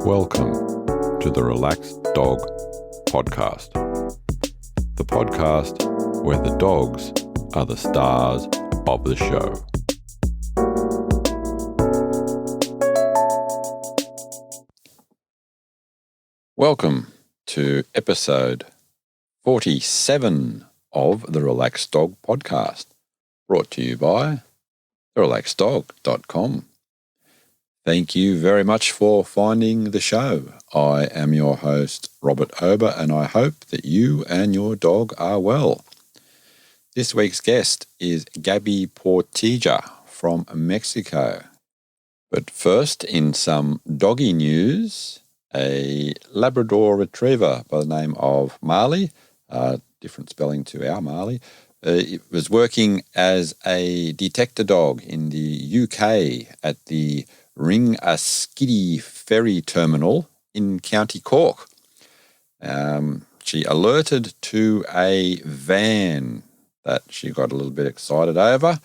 Welcome to the Relaxed Dog Podcast, the podcast where the dogs are the stars of the show. Welcome to episode 47 of the Relaxed Dog Podcast, brought to you by therelaxeddog.com. Thank you very much for finding the show. I am your host, Robert Ober, and I hope that you and your dog are well. This week's guest is Gaby Portilla from Mexico. But first, in some doggy news, a Labrador Retriever by the name of Marley, different spelling to our Marley, it was working as a detector dog in the UK at the Ringaskiddy ferry terminal in County Cork. She alerted to a van that she got a little bit excited over.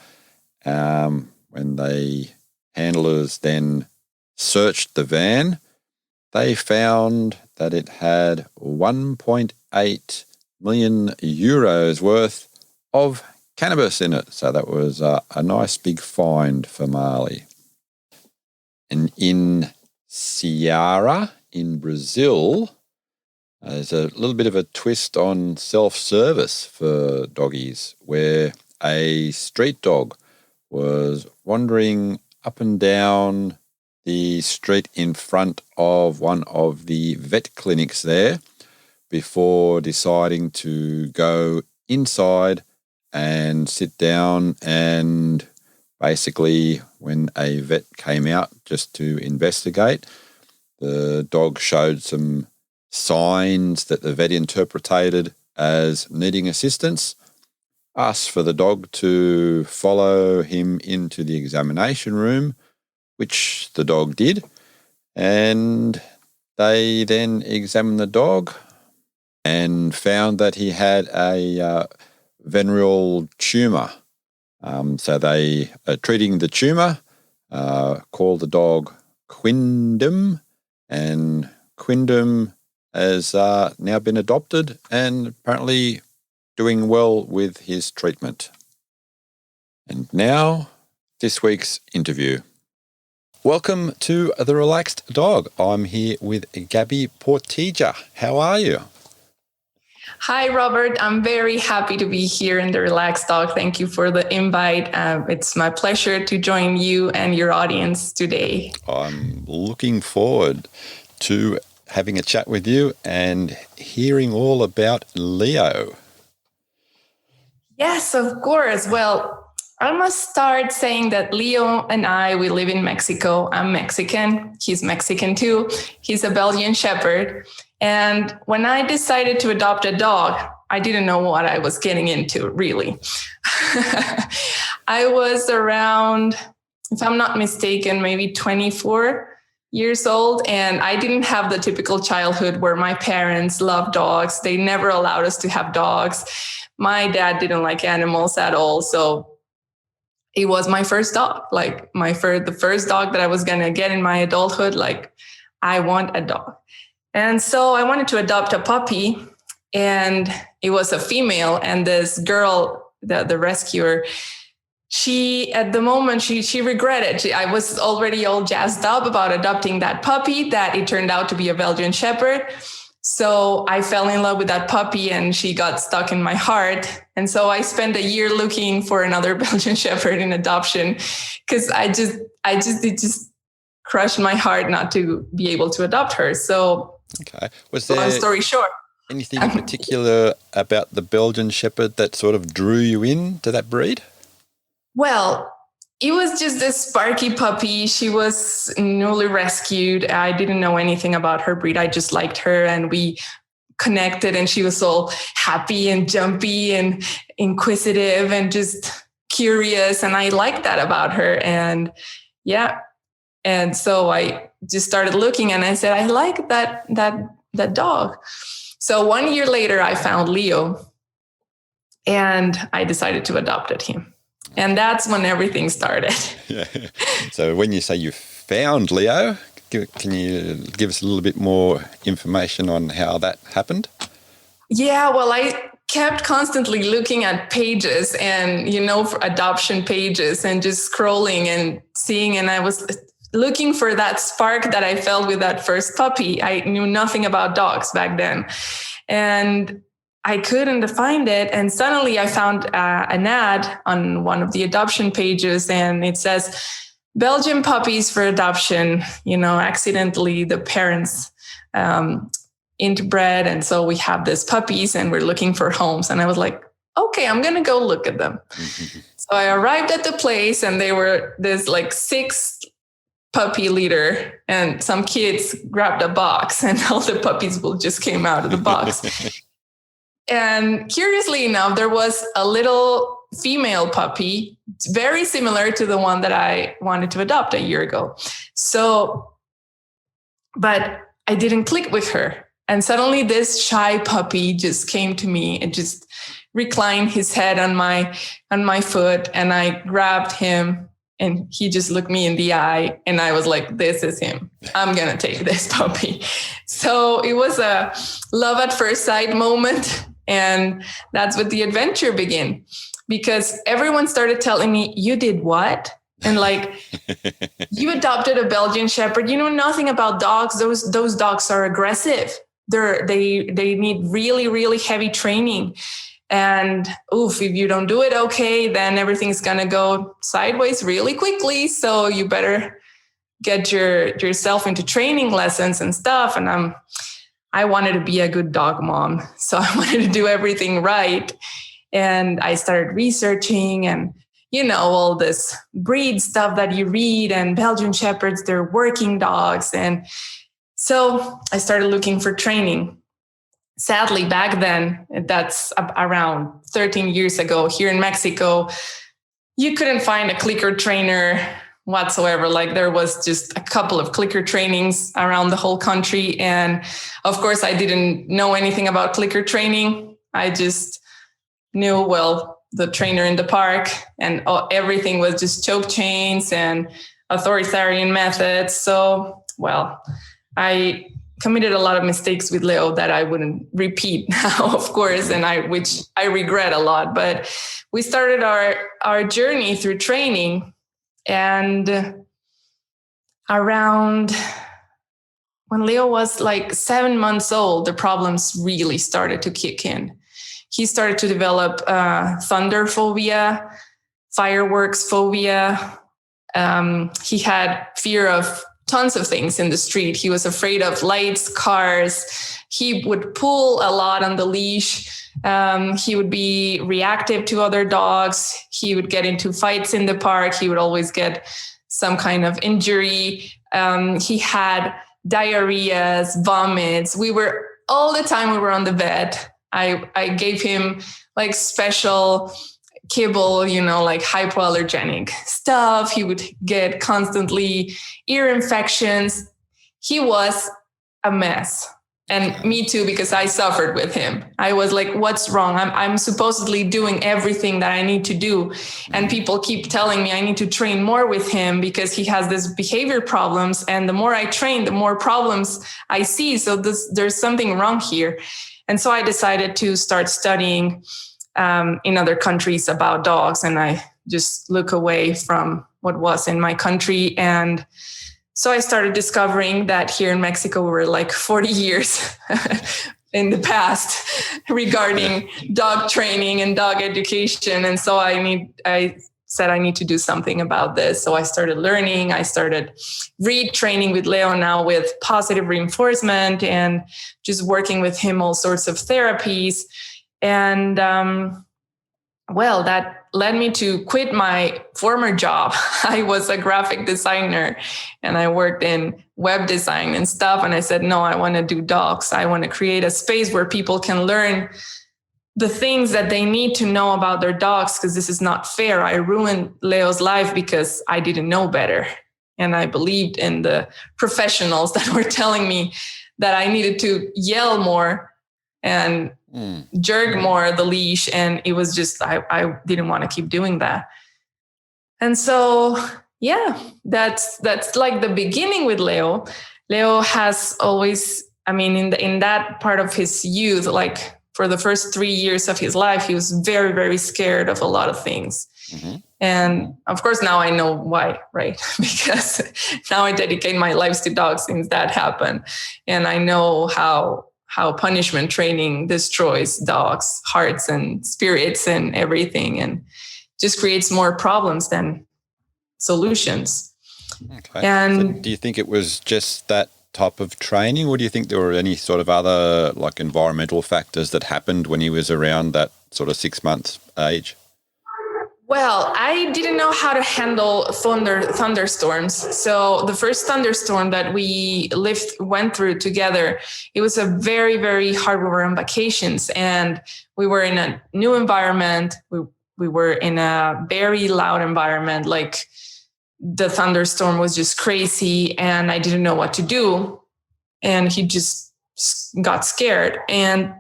When the handlers then searched the van, they found that it had 1.8 million euros worth of cannabis in it. So that was a nice big find for Marley. And in Ceará, in Brazil, there's a little bit of a twist on self-service for doggies, where a street dog was wandering up and down the street in front of one of the vet clinics there before deciding to go inside and sit down, and basically when a vet came out just to investigate, the dog showed some signs that the vet interpreted as needing assistance, asked for the dog to follow him into the examination room, which the dog did, and they then examined the dog and found that he had a venereal tumour. So they are treating the tumour, called the dog Quindum, and Quindum has now been adopted and apparently doing well with his treatment. And now, this week's interview. Welcome to The Relaxed Dog. I'm here with Gaby Portilla. How are you? Hi, Robert. I'm very happy to be here in The Relaxed Dog. Thank you for the invite. It's my pleasure to join you and your audience today. I'm looking forward to having a chat with you and hearing all about Leo. Yes, of course. Well, I must start saying that Leo and we live in Mexico. I'm Mexican. He's Mexican too. He's a Belgian Shepherd. And when I decided to adopt a dog, I didn't know what I was getting into, really. I was around, if I'm not mistaken, maybe 24 years old. And I didn't have the typical childhood where my parents loved dogs. They never allowed us to have dogs. My dad didn't like animals at all. So it was my first dog, like the first dog that I was going to get in my adulthood. Like, I want a dog. And so I wanted to adopt a puppy, and it was a female. And this girl, the rescuer, at the moment, she regretted. I was already all jazzed up about adopting that puppy, that it turned out to be a Belgian Shepherd. So I fell in love with that puppy, and she got stuck in my heart. And so I spent a year looking for another Belgian Shepherd in adoption, because it just crushed my heart not to be able to adopt her. So, okay. Was there, long story short, anything in particular about the Belgian Shepherd that sort of drew you in to that breed? Well, it was just this sparky puppy. She was newly rescued. I didn't know anything about her breed. I just liked her, and we connected, and she was all happy and jumpy and inquisitive and just curious. And I liked that about her. And yeah. And so I just started looking, and I said, I like that dog. So 1 year later, I found Leo, and I decided to adopt him. And that's when everything started. Yeah. So when you say you found Leo, Can you give us a little bit more information on how that happened? Yeah, well, I kept constantly looking at pages and, for adoption pages and just scrolling and seeing, and I was looking for that spark that I felt with that first puppy. I knew nothing about dogs back then, and I couldn't find it. And suddenly I found an ad on one of the adoption pages, and it says, Belgian puppies for adoption. Accidentally the parents interbred. And so we have these puppies and we're looking for homes. And I was like, okay, I'm going to go look at them. So I arrived at the place and there's like 6 puppy litter, and some kids grabbed a box and all the puppies just came out of the box. And curiously enough, there was a little female puppy, very similar to the one that I wanted to adopt a year ago. But I didn't click with her. And suddenly this shy puppy just came to me and just reclined his head on my foot. And I grabbed him and he just looked me in the eye. And I was like, this is him. I'm going to take this puppy. So it was a love at first sight moment. And that's what the adventure began, because everyone started telling me, you did what? And like, you adopted a Belgian Shepherd. You know nothing about dogs. Those dogs are aggressive. They need really, really heavy training. And if you don't do it okay, then everything's going to go sideways really quickly. So you better get yourself into training lessons and stuff. And I wanted to be a good dog mom. So I wanted to do everything right. And I started researching and, all this breed stuff that you read, and Belgian Shepherds, they're working dogs. And so I started looking for training. Sadly, back then, that's around 13 years ago, here in Mexico, you couldn't find a clicker trainer whatsoever. Like, there was just a couple of clicker trainings around the whole country. And of course, I didn't know anything about clicker training. I just knew, the trainer in the park, and everything was just choke chains and authoritarian methods. So, I committed a lot of mistakes with Leo that I wouldn't repeat now, of course, and which I regret a lot. But we started our journey through training, and around when Leo was like 7 months old, the problems really started to kick in. He started to develop thunder phobia, fireworks phobia. He had fear of tons of things in the street. He was afraid of lights, cars. He would pull a lot on the leash. He would be reactive to other dogs. He would get into fights in the park. He would always get some kind of injury. He had diarrheas, vomits. All the time we were on the vet. I gave him like special kibble, like hypoallergenic stuff. He would get constantly ear infections. He was a mess. And me too, because I suffered with him. I was like, what's wrong? I'm supposedly doing everything that I need to do. And people keep telling me I need to train more with him because he has this behavior problems. And the more I train, the more problems I see. So there's something wrong here. And so I decided to start studying in other countries about dogs. And I just look away from what was in my country. And so I started discovering that here in Mexico, we were like 40 years in the past regarding dog training and dog education. And so I said I need to do something about this. So I started learning. I started retraining with Leo now with positive reinforcement and just working with him all sorts of therapies. And that led me to quit my former job. I was a graphic designer and I worked in web design and stuff. And I said, no, I want to do dogs. I want to create a space where people can learn the things that they need to know about their dogs, because this is not fair. I ruined Leo's life because I didn't know better. And I believed in the professionals that were telling me that I needed to yell more and jerk more the leash. And it was just, I didn't want to keep doing that. And so Yeah, that's like the beginning with Leo. Leo has always, I mean, in that part of his youth, like for the first 3 years of his life, he was very, very scared of a lot of things. Mm-hmm. And of course, now I know why, right? Because now I dedicate my life to dogs since that happened. And I know how punishment training destroys dogs' hearts and spirits and everything, and just creates more problems than solutions. Okay. And so do you think it was just that type of training, or do you think there were any sort of other like environmental factors that happened when he was around that sort of 6 months age? Well, I didn't know how to handle thunderstorms. So the first thunderstorm that we went through together, it was a very, very hard. We were on vacations and we were in a new environment. We were in a very loud environment. Like the thunderstorm was just crazy and I didn't know what to do. And he just got scared. And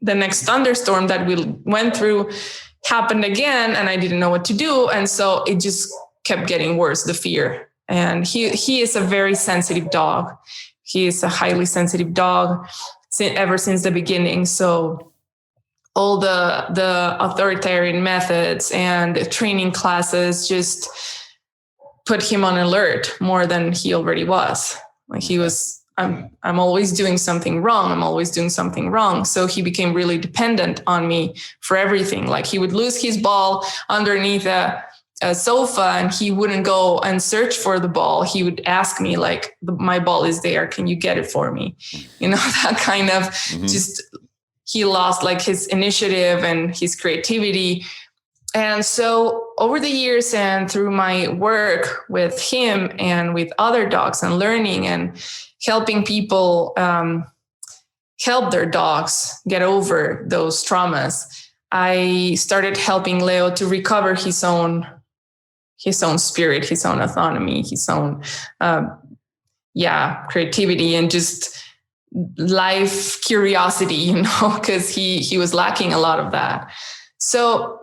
the next thunderstorm that we went through happened again and I didn't know what to do. And so it just kept getting worse, the fear. And he is a very sensitive dog. He is a highly sensitive dog ever since the beginning. So all the authoritarian methods and training classes just put him on alert more than he already was. Like he was, I'm always doing something wrong. I'm always doing something wrong. So he became really dependent on me for everything. Like he would lose his ball underneath a sofa and he wouldn't go and search for the ball. He would ask me like, my ball is there. Can you get it for me? You know, that kind of just, he lost like his initiative and his creativity. And so over the years and through my work with him and with other dogs and learning and helping people help their dogs get over those traumas, I started helping Leo to recover his own spirit, his own autonomy, his own creativity and just life curiosity, you know, because he was lacking a lot of that. So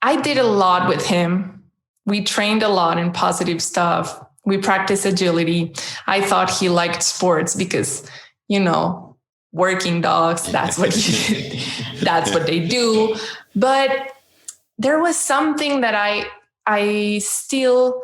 I did a lot with him. We trained a lot in positive stuff. We practiced agility. I thought he liked sports because, you know, working dogs, that's what they do. But there was something that I still,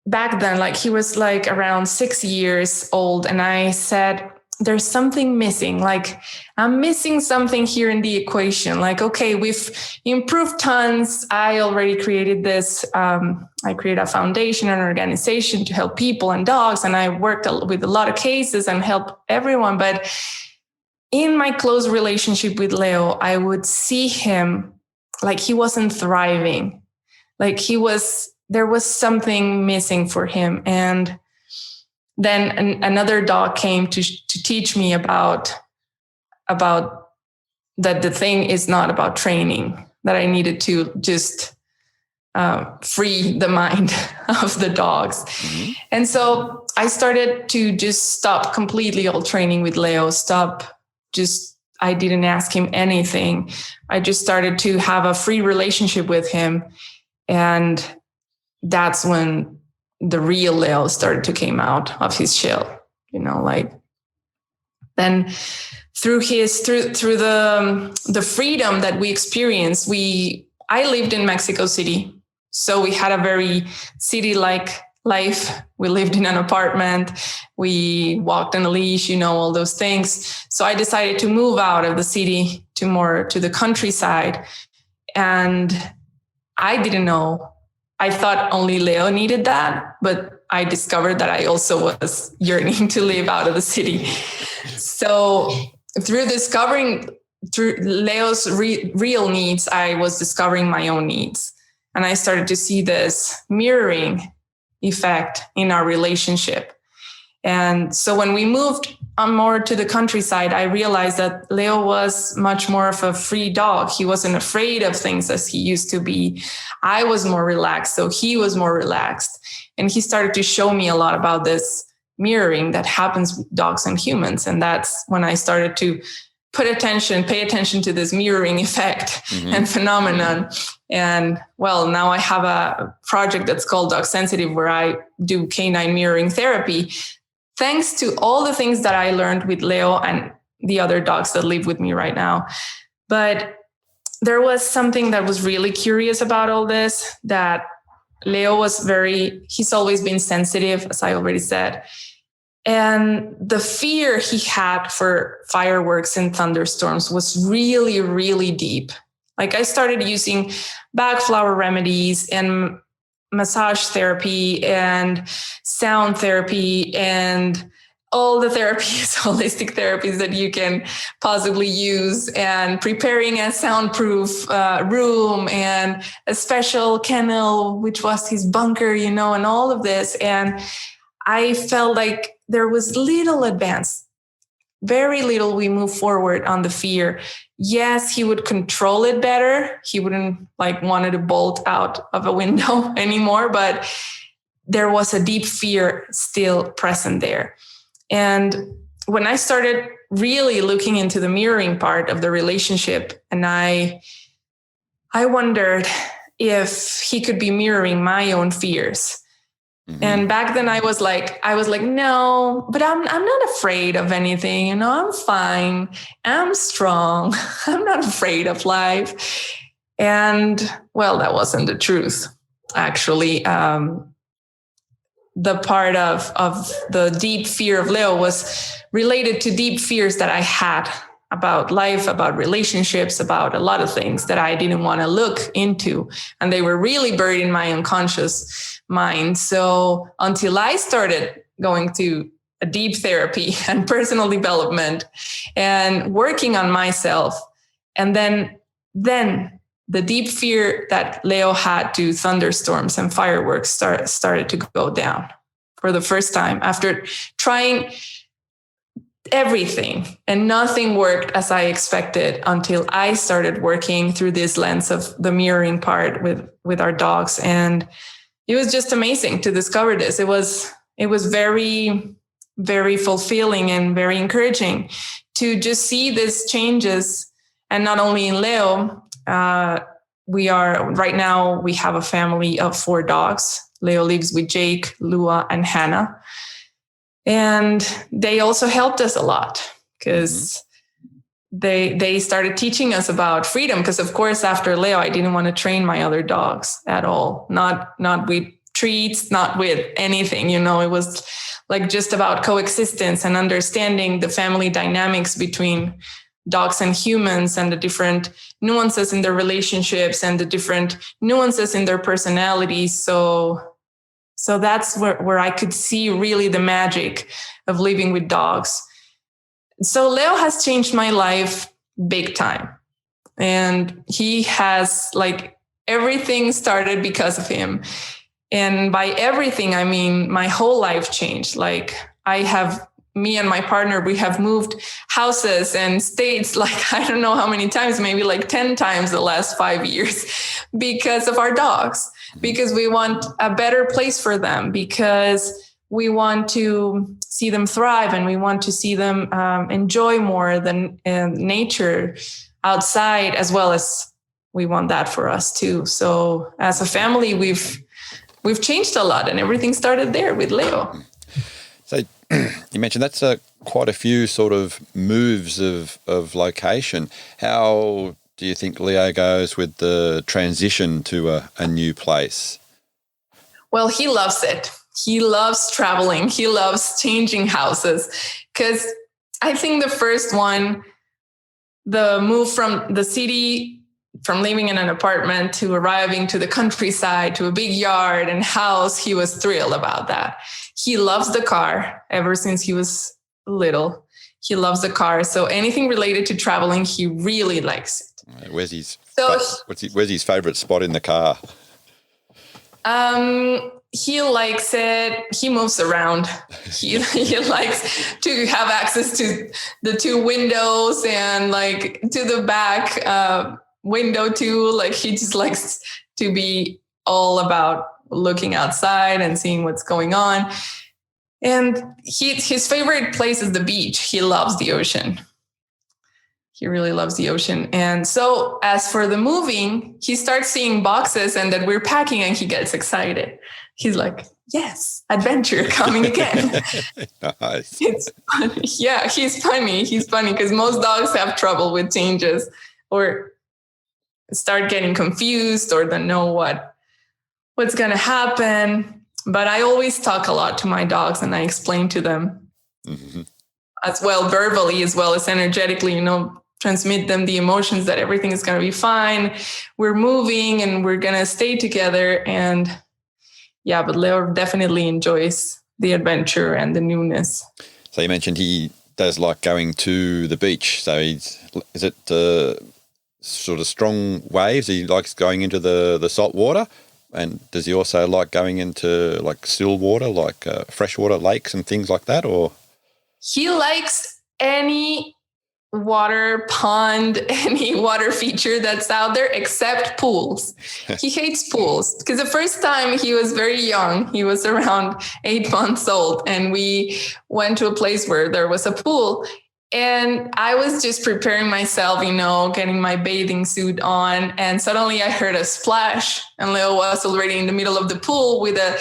back then, like he was like around 6 years old. And I said, there's something missing. Like I'm missing something here in the equation. Like, okay, we've improved tons. I already created this. I created a foundation and organization to help people and dogs. And I worked with a lot of cases and helped everyone. But in my close relationship with Leo, I would see him like he wasn't thriving. Like there was something missing for him. And then another dog came to teach me about that the thing is not about training, that I needed to just free the mind of the dogs. And so I started to just stop completely all training with Leo, I didn't ask him anything. I just started to have a free relationship with him. And that's when the real Leo started to come out of his shell, you know, like then through the freedom that we experienced, I lived in Mexico City. So we had a very city-like life. We lived in an apartment. We walked on a leash, you know, all those things. So I decided to move out of the city to the countryside. And I didn't know. I thought only Leo needed that, but I discovered that I also was yearning to live out of the city. So through Leo's real needs, I was discovering my own needs. And I started to see this mirroring effect in our relationship. And so when we moved more to the countryside, I realized that Leo was much more of a free dog. He wasn't afraid of things as he used to be. I was more relaxed, so he was more relaxed. And he started to show me a lot about this mirroring that happens with dogs and humans. And that's when I started to pay attention to this mirroring effect and phenomenon. And well, now I have a project that's called Dog Sensitive, where I do canine mirroring therapy, thanks to all the things that I learned with Leo and the other dogs that live with me right now. But there was something that was really curious about all this, that Leo he's always been sensitive, as I already said. And the fear he had for fireworks and thunderstorms was really, really deep. Like, I started using bag flower remedies and massage therapy and sound therapy and all the therapies, holistic therapies that you can possibly use, and preparing a soundproof room and a special kennel, which was his bunker, and all of this. And I felt like there was little advance, very little we move forward on the fear. Yes, he would control it better. He wouldn't wanted to bolt out of a window anymore, but there was a deep fear still present there. And when I started really looking into the mirroring part of the relationship, and I wondered if he could be mirroring my own fears. And back then I was like, no, but I'm not afraid of anything. I'm fine. I'm strong. I'm not afraid of life. And well, that wasn't the truth. Actually, the part of the deep fear of Leo was related to deep fears that I had about life, about relationships, about a lot of things that I didn't want to look into. And they were really buried in my unconscious mind. So until I started going to a deep therapy and personal development and working on myself, and then the deep fear that Leo had to thunderstorms and fireworks started to go down for the first time after trying everything, and nothing worked as I expected until I started working through this lens of the mirroring part with our dogs. And it was just amazing to discover this. It was very, very fulfilling and very encouraging to just see these changes. And not only in Leo, we have a family of 4 dogs. Leo lives with Jake, Lua, and Hannah. And they also helped us a lot because they started teaching us about freedom. Because of course, after Leo, I didn't want to train my other dogs at all. Not with treats, not with anything. It was just about coexistence and understanding the family dynamics between dogs and humans, and the different nuances in their relationships and the different nuances in their personalities. So that's where I could see really the magic of living with dogs. So Leo has changed my life big time. And he has everything started because of him. And by everything, I mean, my whole life changed. Me and my partner, we have moved houses and states, I don't know how many times, maybe 10 times the last 5 years because of our dogs, because we want a better place for them, because we want to see them thrive and we want to see them enjoy more than nature outside, as well as we want that for us too. So as a family, we've changed a lot, and everything started there with Leo. So you mentioned that's quite a few sort of moves of location. How do you think Leo goes with the transition to a new place? Well, he loves it. He loves traveling. He loves changing houses, because I think the first one, the move from the city, from living in an apartment to arriving to the countryside, to a big yard and house, he was thrilled about that. He loves the car ever since he was little. He loves the car. So anything related to traveling, he really likes it. Where's his favorite spot in the car? He likes it. He moves around. He likes to have access to the 2 windows and to the back window too. He just likes to be all about looking outside and seeing what's going on. And his favorite place is the beach. He loves the ocean. He really loves the ocean. And so as for the moving, he starts seeing boxes and that we're packing and he gets excited. He's like, yes, adventure coming again. Nice. It's funny. Yeah, he's funny. He's funny because most dogs have trouble with changes or start getting confused or don't know what's going to happen. But I always talk a lot to my dogs and I explain to them as well, verbally as well as energetically, transmit them the emotions that everything is going to be fine. We're moving and we're going to stay together. And yeah, but Leo definitely enjoys the adventure and the newness. So you mentioned he does like going to the beach. So is it sort of strong waves? He likes going into the salt water. And does he also like going into like still water, like freshwater lakes and things like that? Or he likes any water pond, any water feature that's out there except pools. He hates pools because the first time he was very young, he was around 8 months old, and we went to a place where there was a pool. And I was just preparing myself, getting my bathing suit on. And suddenly I heard a splash and Leo was already in the middle of the pool with a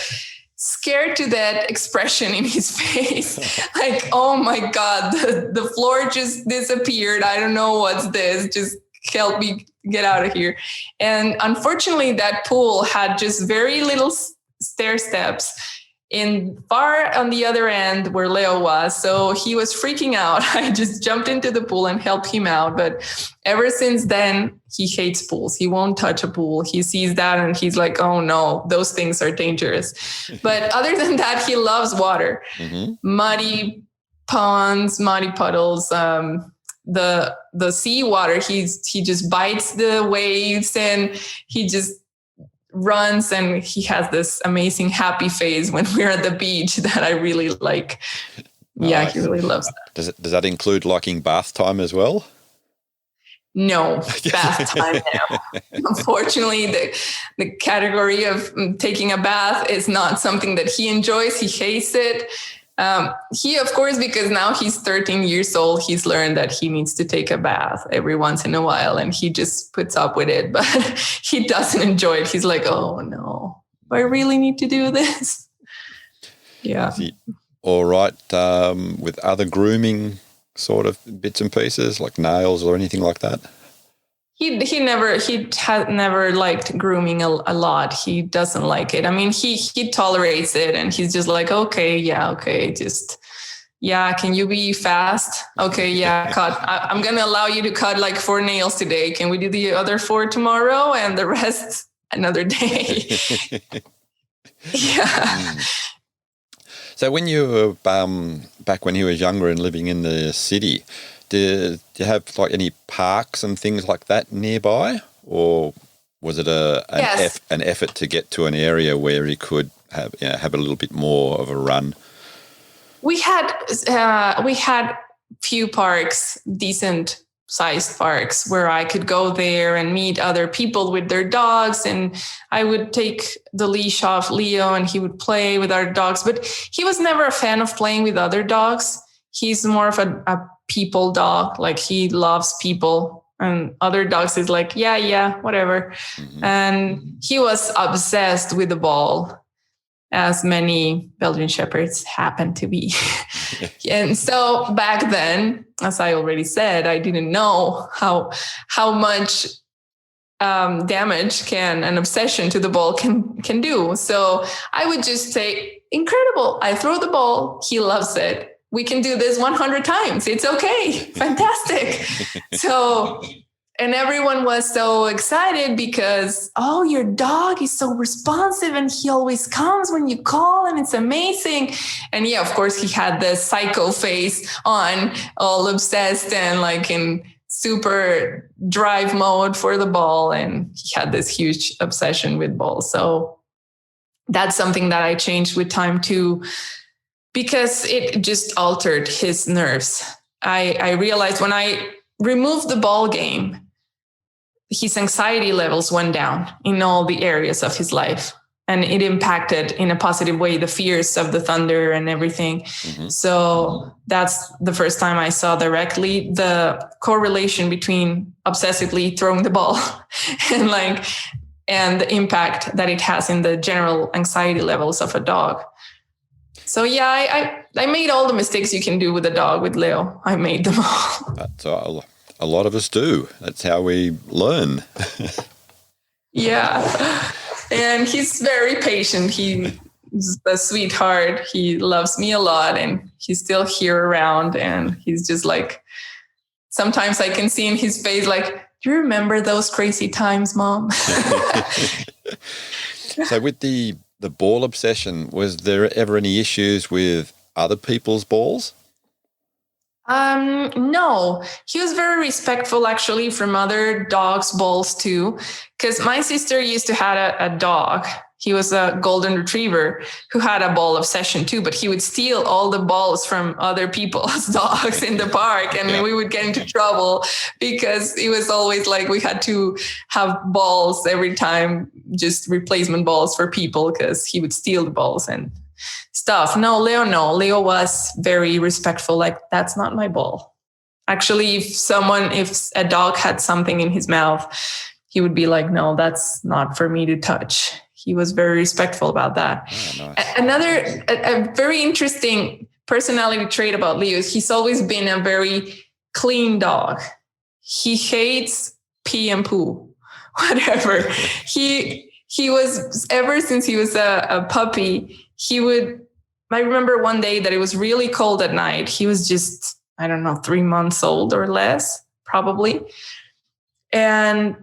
scared to death expression in his face. Like, oh my God, the floor just disappeared. I don't know what's this. Just help me get out of here. And unfortunately, that pool had just very little stair steps in far on the other end where Leo was. So he was freaking out. I just jumped into the pool and helped him out. But ever since then, he hates pools. He won't touch a pool. He sees that and he's like, oh no, those things are dangerous. But other than that, he loves water. Muddy ponds, muddy puddles, the sea water. He just bites the waves and he just runs, and he has this amazing happy face when we're at the beach that I really like. Yeah, he really loves that. Does that include liking bath time as well? No, bath time now. Unfortunately, the category of taking a bath is not something that he enjoys. He hates it. He, of course, because now he's 13 years old, he's learned that he needs to take a bath every once in a while, and he just puts up with it, but he doesn't enjoy it. He's like, oh no, I really need to do this. Yeah. All right. With other grooming sort of bits and pieces like nails or anything like that? He has never liked grooming a lot. He doesn't like it. I mean, he tolerates it and he's just like, okay, just, can you be fast? Okay, yeah, cut. I'm going to allow you to cut like 4 nails today. Can we do the other 4 tomorrow and the rest another day? Yeah. So when you were back when he was younger and living in the city, did you have like any parks and things like that nearby, or was it an effort to get to an area where he could have a little bit more of a run? We had few parks, decent sized parks, where I could go there and meet other people with their dogs, and I would take the leash off Leo and he would play with our dogs. But he was never a fan of playing with other dogs. He's more of a people dog. Like, he loves people, and other dogs is like, yeah, whatever. And he was obsessed with the ball, as many Belgian Shepherds happen to be. And so back then, as I already said, I didn't know how much damage an obsession to the ball can do. So I would just say, incredible. I throw the ball. He loves it. We can do this 100 times. It's okay. Fantastic. So, and everyone was so excited because, oh, your dog is so responsive and he always comes when you call and it's amazing. And yeah, of course, he had the psycho face on, all obsessed and like in super drive mode for the ball. And he had this huge obsession with balls. So that's something that I changed with time too, because it just altered his nerves. I realized when I removed the ball game, his anxiety levels went down in all the areas of his life. and it impacted in a positive way the fears of the thunder and everything. Mm-hmm. So that's the first time I saw directly the correlation between obsessively throwing the ball and the impact that it has in the general anxiety levels of a dog. So yeah, I made all the mistakes you can do with a dog with Leo. I made them all. That's a lot of us do. That's how we learn. Yeah. And he's very patient. He's a sweetheart. He loves me a lot, and he's still here around. And he's just like, sometimes I can see in his face, like, do you remember those crazy times, Mom? So with the ball obsession, was there ever any issues with other people's balls? No, he was very respectful actually from other dogs' balls too. Because my sister used to have a dog. He was a golden retriever who had a ball obsession too, but he would steal all the balls from other people's dogs in the park. And we would get into trouble because it was always like we had to have balls every time, just replacement balls for people, because he would steal the balls and stuff. No. Leo was very respectful. Like, that's not my ball. Actually, if a dog had something in his mouth, he would be like, no, that's not for me to touch. He was very respectful about that. Oh, nice. Another a very interesting personality trait about Leo is he's always been a very clean dog. He hates pee and poo, whatever. He was, ever since he was a puppy, I remember one day that it was really cold at night. He was just, 3 months old or less, probably. And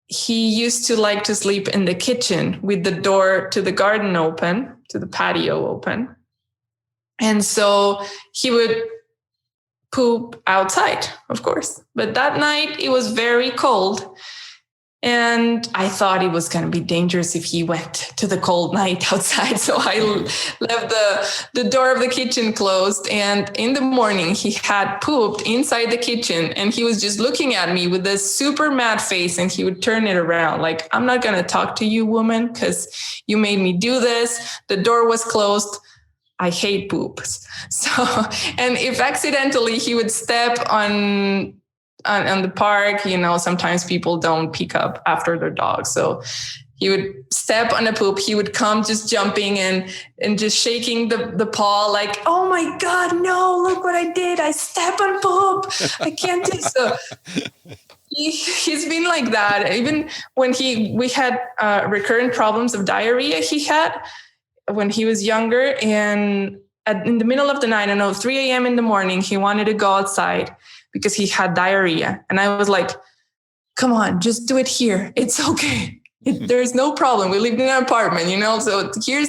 he used to like to sleep in the kitchen with the door to the garden open, to the patio open. And so he would poop outside, of course. But that night it was very cold. And I thought it was going to be dangerous if he went to the cold night outside. So I left the door of the kitchen closed. And in the morning, he had pooped inside the kitchen. And he was just looking at me with this super mad face. And he would turn it around like, I'm not going to talk to you, woman, because you made me do this. The door was closed. I hate poops. So, and if accidentally he would step on the park, sometimes people don't pick up after their dog. So he would step on a poop. He would come just jumping and just shaking the paw like, oh my God, no, look what I did. I step on poop. I can't do so. He's been like that. Even when we had recurrent problems of diarrhea he had when he was younger. And in the middle of the night, 3 a.m. in the morning, he wanted to go outside because he had diarrhea. And I was like, come on, just do it here. It's okay. There's no problem. We live in an apartment, so here's,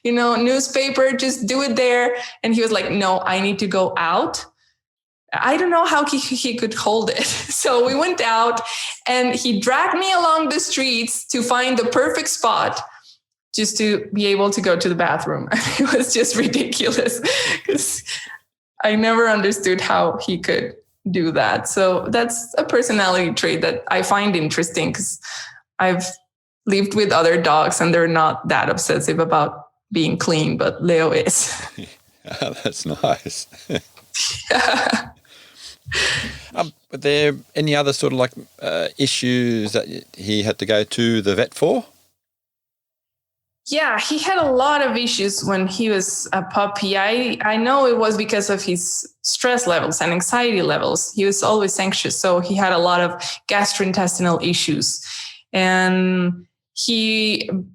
newspaper, just do it there. And he was like, no, I need to go out. I don't know how he could hold it. So we went out and he dragged me along the streets to find the perfect spot just to be able to go to the bathroom. It was just ridiculous because I never understood how he could do that. So that's a personality trait that I find interesting because I've lived with other dogs and they're not that obsessive about being clean, but Leo is. That's nice. Yeah. Were there any other sort of issues that he had to go to the vet for? Yeah, he had a lot of issues when he was a puppy. I know it was because of his stress levels and anxiety levels. He was always anxious. So he had a lot of gastrointestinal issues. And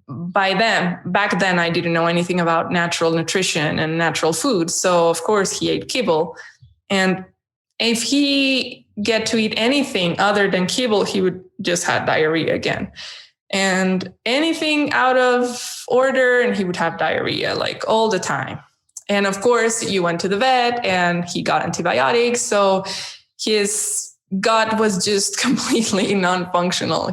back then, I didn't know anything about natural nutrition and natural food. So of course he ate kibble. And if he get to eat anything other than kibble, he would just have diarrhea again. And anything out of order, and he would have diarrhea like all the time. And of course, you went to the vet and he got antibiotics. So his gut was just completely non-functional.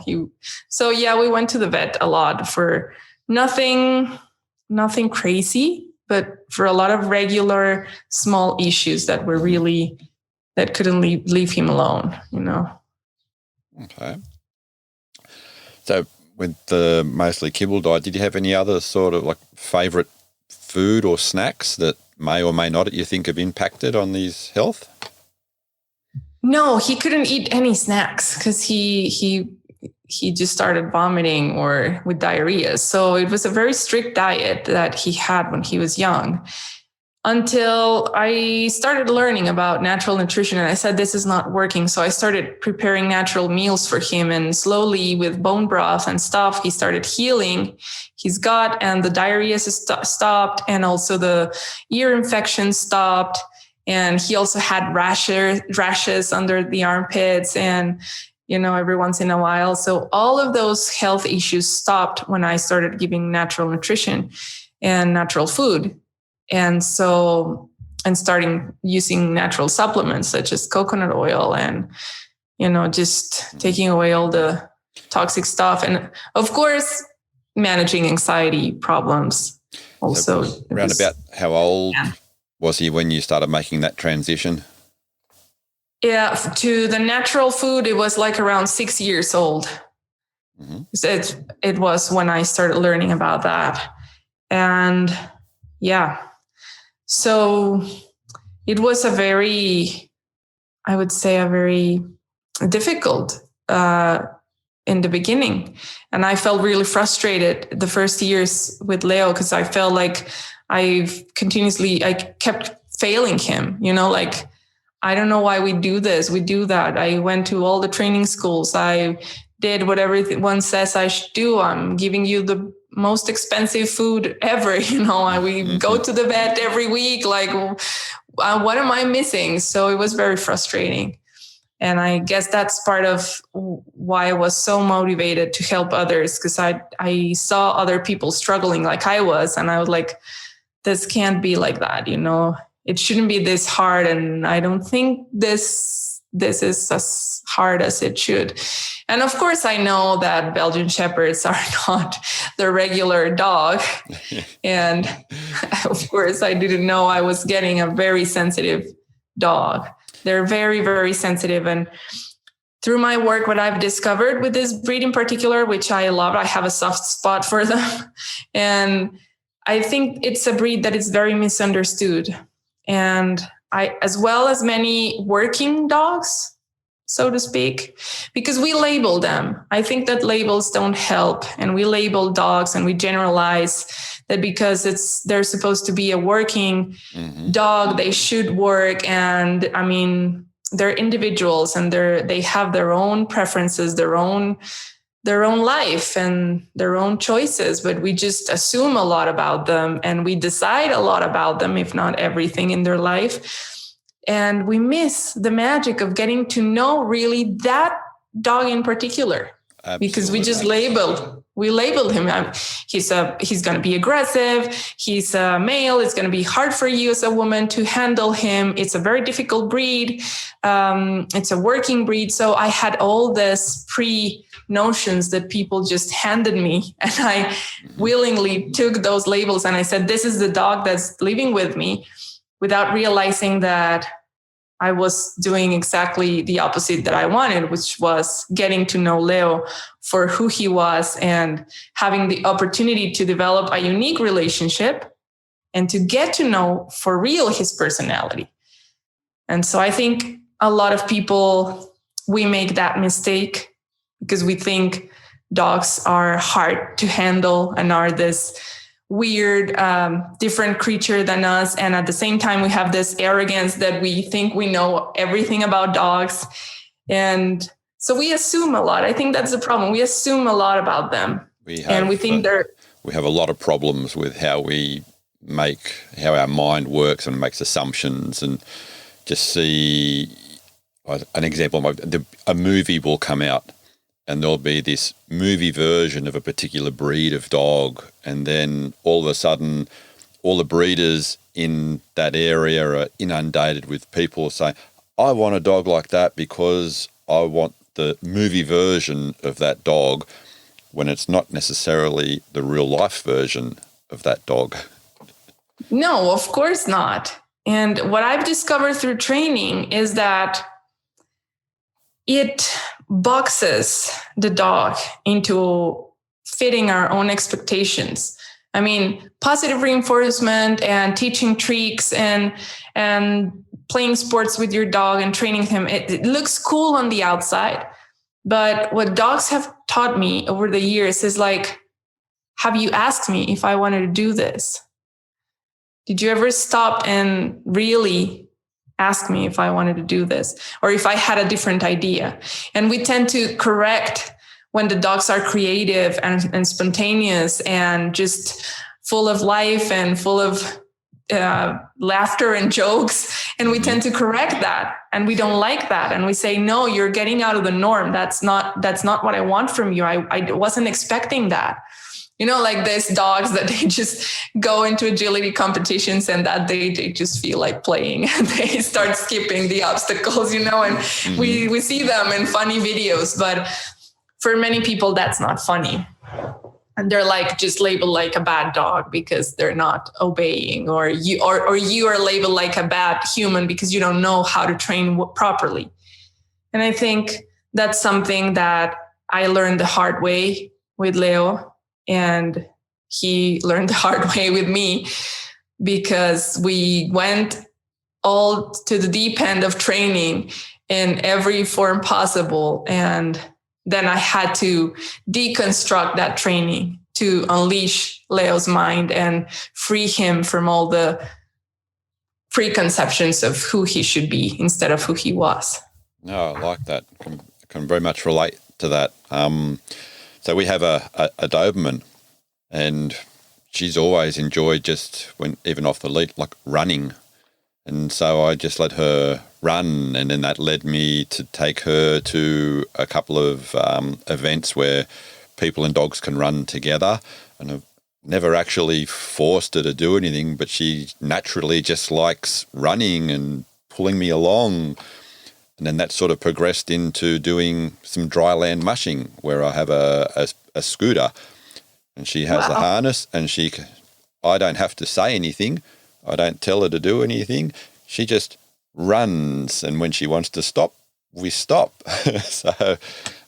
So we went to the vet a lot for nothing crazy, but for a lot of regular small issues that were that couldn't leave him alone, Okay. So with the mostly kibble diet, did you have any other sort of like favourite food or snacks that may or may not you think have impacted on his health? No, he couldn't eat any snacks because he just started vomiting or with diarrhea. So it was a very strict diet that he had when he was young, until I started learning about natural nutrition. And I said, this is not working. So I started preparing natural meals for him, and slowly with bone broth and stuff, he started healing his gut, and the diarrhea stopped. And also the ear infection stopped. And he also had rashes under the armpits and, every once in a while. So all of those health issues stopped when I started giving natural nutrition and natural food. And starting using natural supplements such as coconut oil and, just taking away all the toxic stuff. And of course, managing anxiety problems also. So around about how old was he when you started making that transition? Yeah, to the natural food, it was like around 6 years old. Mm-hmm. So it was when I started learning about that. And so it was a very difficult in the beginning. And I felt really frustrated the first years with Leo because I felt like I kept failing him, like, I don't know why we do this, we do that. I went to all the training schools. I did what everyone says I should do. I'm giving you the most expensive food ever. We go to the vet every week. Like, what am I missing? So it was very frustrating. And I guess that's part of why I was so motivated to help others, because I saw other people struggling like I was. And I was like, this can't be like that. It shouldn't be this hard. And I don't think this is as hard as it should. And of course, I know that Belgian Shepherds are not the regular dog. And of course, I didn't know I was getting a very sensitive dog. They're very, very sensitive. And through my work, what I've discovered with this breed in particular, which I love, I have a soft spot for them. And I think it's a breed that is very misunderstood. And as well as many working dogs, so to speak, because we label them. I think that labels don't help. And we label dogs and we generalize that because they're supposed to be a working dog, they should work. And I mean, they're individuals and they have their own preferences, their own life and their own choices, but we just assume a lot about them and we decide a lot about them, if not everything in their life. And we miss the magic of getting to know really that dog in particular. Absolutely. Because we just labeled him. He's going to be aggressive. He's a male. It's going to be hard for you as a woman to handle him. It's a very difficult breed. It's a working breed. So I had all this notions that people just handed me, and I willingly took those labels and I said, this is the dog that's living with me, without realizing that I was doing exactly the opposite that I wanted, which was getting to know Leo for who he was and having the opportunity to develop a unique relationship and to get to know for real his personality. And so I think a lot of people, we make that mistake because we think dogs are hard to handle and are this weird, different creature than us. And at the same time, we have this arrogance that we think we know everything about dogs. And so we assume a lot. I think that's the problem. We assume a lot about them. We have a lot of problems with how our mind works and makes assumptions. And just see an example, a movie will come out and there'll be this movie version of a particular breed of dog. And then all of a sudden, all the breeders in that area are inundated with people saying, I want a dog like that because I want the movie version of that dog, when it's not necessarily the real life version of that dog. No, of course not. And what I've discovered through training is that it boxes the dog into fitting our own expectations. I mean, positive reinforcement and teaching tricks and playing sports with your dog and training him, it looks cool on the outside. But what dogs have taught me over the years is like, have you asked me if I wanted to do this? Did you ever stop and really ask me if I wanted to do this or if I had a different idea? And we tend to correct when the dogs are creative and spontaneous and just full of life and full of laughter and jokes. And we tend to correct that. And we don't like that. And we say, no, you're getting out of the norm. That's not what I want from you. I wasn't expecting that. You know, like there's dogs that they just go into agility competitions and that they just feel like playing and they start skipping the obstacles, you know, and we see them in funny videos, but for many people, that's not funny. And they're like just labeled like a bad dog because they're not obeying, or you are labeled like a bad human because you don't know how to train properly. And I think that's something that I learned the hard way with Leo, and he learned the hard way with me because we went all to the deep end of training in every form possible. And then I had to deconstruct that training to unleash Leo's mind and free him from all the preconceptions of who he should be instead of who he was. No, I like that. I can very much relate to that. So we have a Doberman, and she's always enjoyed just even off the lead, like running. And so I just let her run, and then that led me to take her to a couple of events where people and dogs can run together. And I've never actually forced her to do anything, but she naturally just likes running and pulling me along. And then that sort of progressed into doing some dry land mushing, where I have a scooter, and she has a harness, and I don't have to say anything. I don't tell her to do anything. She just runs, and when she wants to stop, we stop. So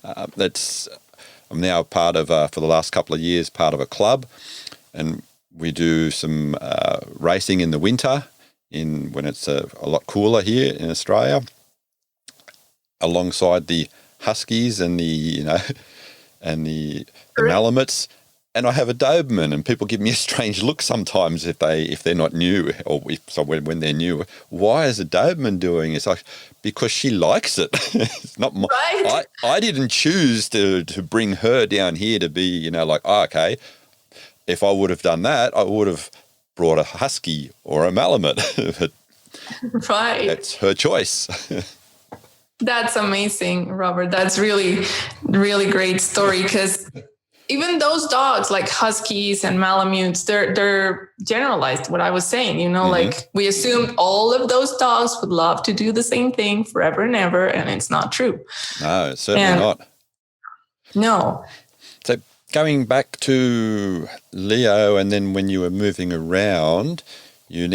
I'm now part of, for the last couple of years, part of a club, and we do some racing in the winter when it's a lot cooler here in Australia, alongside the Huskies and the Malamutes. And I have a Doberman, and people give me a strange look sometimes if they're not new, or when they're new. Why is a Doberman doing it? It's like, because she likes it. It's not right. I didn't choose to bring her down here to be, okay. If I would have done that, I would have brought a Husky or a Malamute. But right. That's her choice. That's amazing, Robert. That's really, really great story, because even those dogs like Huskies and Malamutes, they're generalized, what I was saying, like we assumed all of those dogs would love to do the same thing forever and ever, and it's not true. No, it's certainly not. No. So going back to Leo, and then when you were moving around, you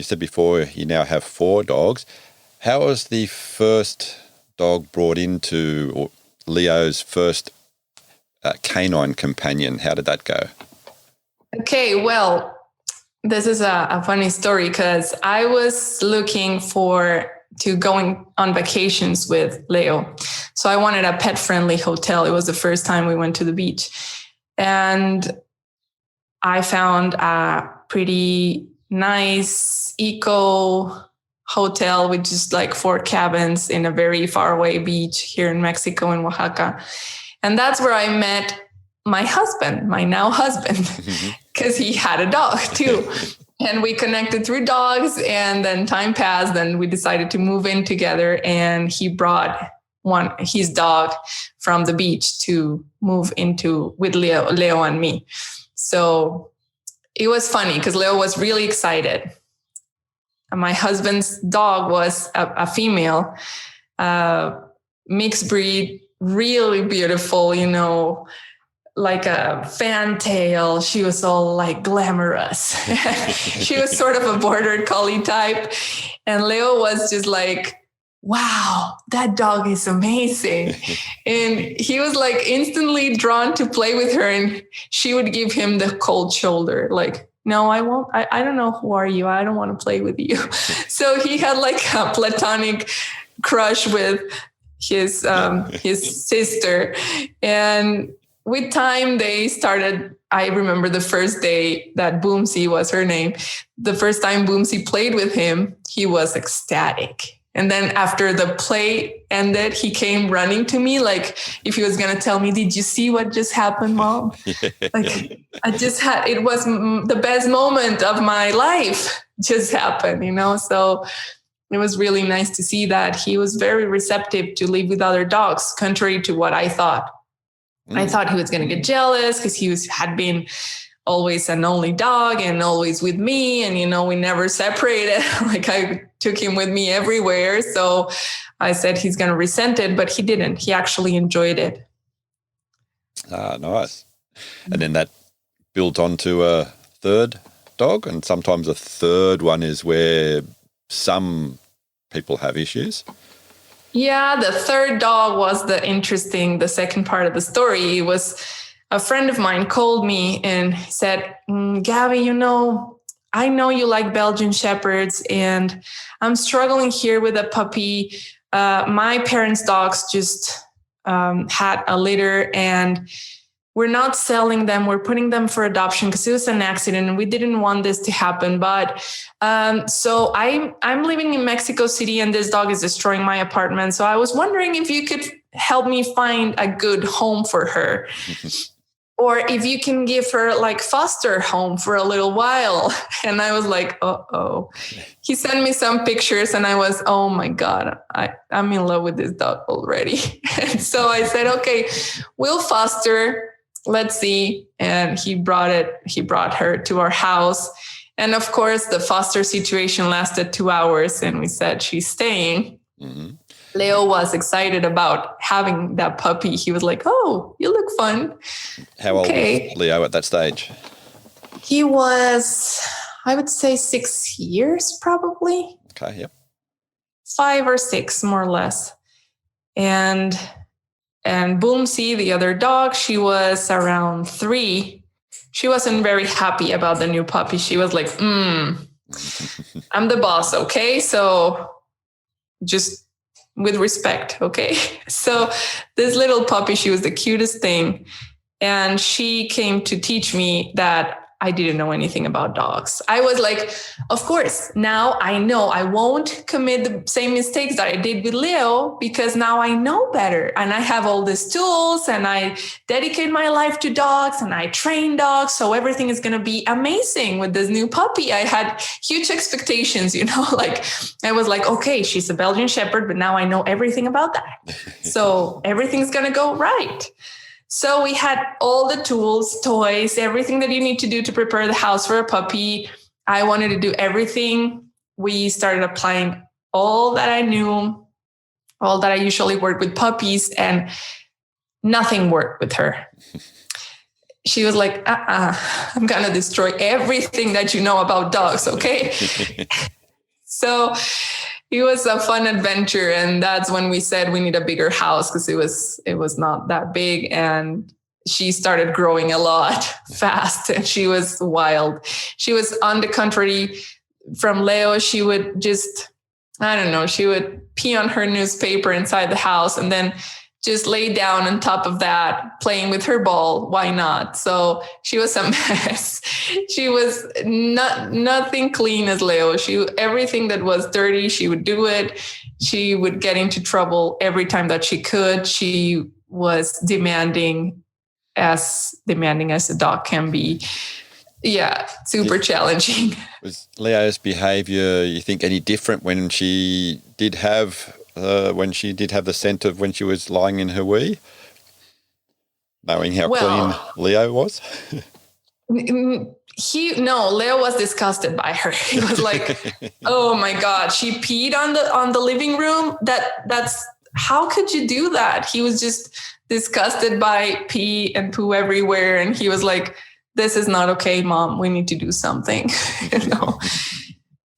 said before you now have 4 dogs. How was the first dog brought into, or Leo's first canine companion? How did that go? Okay, well, this is a funny story, because I was looking to going on vacations with Leo. So I wanted a pet-friendly hotel. It was the first time we went to the beach. And I found a pretty nice eco hotel with just like 4 cabins in a very far away beach here in Mexico, in Oaxaca. And that's where I met my husband, my now husband, because he had a dog too. And we connected through dogs, and then time passed, and we decided to move in together, and he brought his dog from the beach to move into with Leo and me. So it was funny because Leo was really excited. And my husband's dog was a female, mixed breed, really beautiful, like a fantail. She was all like glamorous. She was sort of a border collie type. And Leo was just like wow, that dog is amazing. And he was like instantly drawn to play with her, and she would give him the cold shoulder, like, no, I won't. I don't know who are you. I don't want to play with you. So he had like a platonic crush with his sister. And with time, they started. I remember the first day that Boomsy was her name. The first time Boomsy played with him, he was ecstatic. And then after the play ended, he came running to me like if he was going to tell me, did you see what just happened, Mom? Like it was the best moment of my life just happened, So it was really nice to see that he was very receptive to live with other dogs, contrary to what I thought. I thought he was going to get jealous because he had been always an only dog and always with me. And, we never separated. Like I took him with me everywhere. So I said he's going to resent it, but he didn't. He actually enjoyed it. Ah, nice. And then that built onto a third dog. And sometimes a third one is where some people have issues. Yeah, the third dog was the second part of the story. It was a friend of mine called me and said, Gaby, I know you like Belgian Shepherds and I'm struggling here with a puppy. My parents' dogs just had a litter and we're not selling them. We're putting them for adoption because it was an accident and we didn't want this to happen. But so I'm living in Mexico City and this dog is destroying my apartment. So I was wondering if you could help me find a good home for her. Or if you can give her like foster home for a little while. And I was like, uh-oh. He sent me some pictures and I was, oh my God, I'm in love with this dog already. And so I said, okay, we'll foster. Let's see. And he brought her to our house. And of course, the foster situation lasted 2 hours and we said she's staying. Mm-hmm. Leo was excited about having that puppy. He was like, oh, you look fun. How old was Leo at that stage? He was, I would say 6 years probably. Okay, yep. 5 or 6, more or less. And Boomsy, the other dog, she was around 3. She wasn't very happy about the new puppy. She was like, I'm the boss, okay? So just with respect, okay? So this little puppy, she was the cutest thing. And she came to teach me that I didn't know anything about dogs. I was like, of course, now I know I won't commit the same mistakes that I did with Leo because now I know better and I have all these tools and I dedicate my life to dogs and I train dogs. So everything is going to be amazing with this new puppy. I had huge expectations, like I was like, okay, she's a Belgian Shepherd, but now I know everything about that. So everything's going to go right. So we had all the tools, toys, everything that you need to do to prepare the house for a puppy. I wanted to do everything. We started applying all that I knew, all that I usually work with puppies, and nothing worked with her. She was like, I'm going to destroy everything that you know about dogs, okay? So it was a fun adventure. And that's when we said we need a bigger house because it was not that big. And she started growing a lot fast and she was wild. She was on the contrary from Leo. She would just, she would pee on her newspaper inside the house and then just lay down on top of that, playing with her ball. Why not? So she was a mess. She was nothing clean as Leo. Everything that was dirty, she would do it. She would get into trouble every time that she could. She was demanding as a dog can be. Yeah, super challenging. Was Leo's behavior, you think, any different when she did have the scent of when she was lying in her wee, knowing how clean Leo was? Leo was disgusted by her. He was like, oh my God, she peed on the living room. That's how could you do that? He was just disgusted by pee and poo everywhere. And he was like, this is not okay, Mom. We need to do something,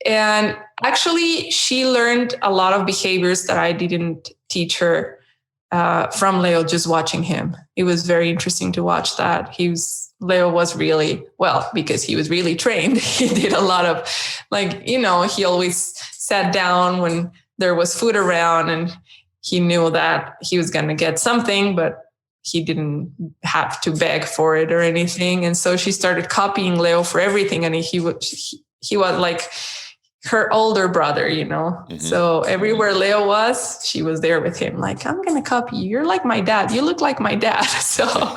And actually, she learned a lot of behaviors that I didn't teach her from Leo, just watching him. It was very interesting to watch that. Leo was really, well, because he was really trained. He did a lot of, he always sat down when there was food around, and he knew that he was going to get something, but he didn't have to beg for it or anything. And so she started copying Leo for everything. And he was like her older brother, Mm-hmm. So everywhere Leo was, she was there with him. Like, I'm going to copy you. You're like my dad. You look like my dad. So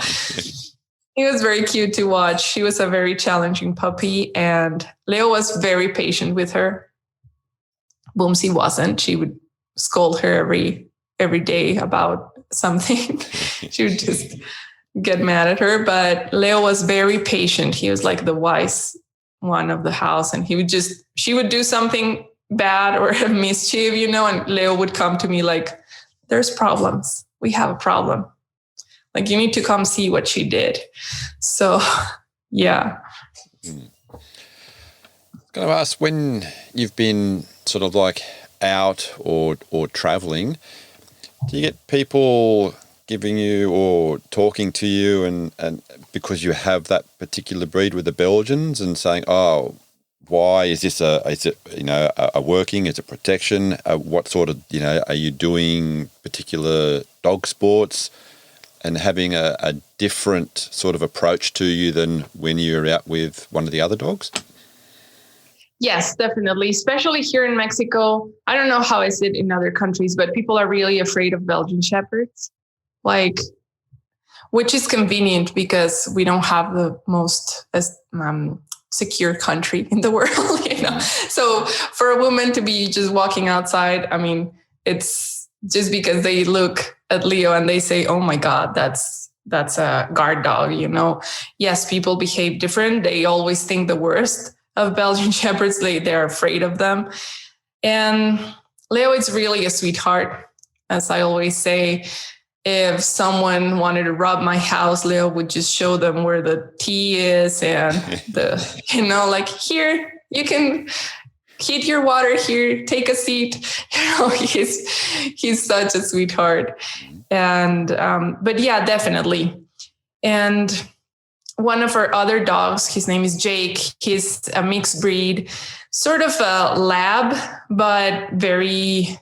he was very cute to watch. She was a very challenging puppy, and Leo was very patient with her. Boomsy wasn't. She would scold her every day about something. She would just get mad at her. But Leo was very patient. He was like the wise one of the house, and she would do something bad or a mischief, and Leo would come to me like, there's problems. We have a problem. Like, you need to come see what she did. So, yeah. I was going to ask, when you've been sort of like out or traveling, do you get people giving you or talking to you and because you have that particular breed with the Belgians and saying, oh, why is this a working, is it protection? What sort of, are you doing particular dog sports and having a different sort of approach to you than when you're out with one of the other dogs? Yes, definitely. Especially here in Mexico. I don't know how is it in other countries, but people are really afraid of Belgian Shepherds, which is convenient because we don't have the most secure country in the world, So for a woman to be just walking outside, I mean, it's just because they look at Leo and they say, oh my God, that's a guard dog, Yes, people behave different. They always think the worst of Belgian Shepherds. They're afraid of them. And Leo is really a sweetheart. As I always say, if someone wanted to rob my house, Leo would just show them where the tea is and here, you can heat your water here, take a seat. He's such a sweetheart. And, but yeah, definitely. And one of our other dogs, his name is Jake. He's a mixed breed, sort of a lab, but very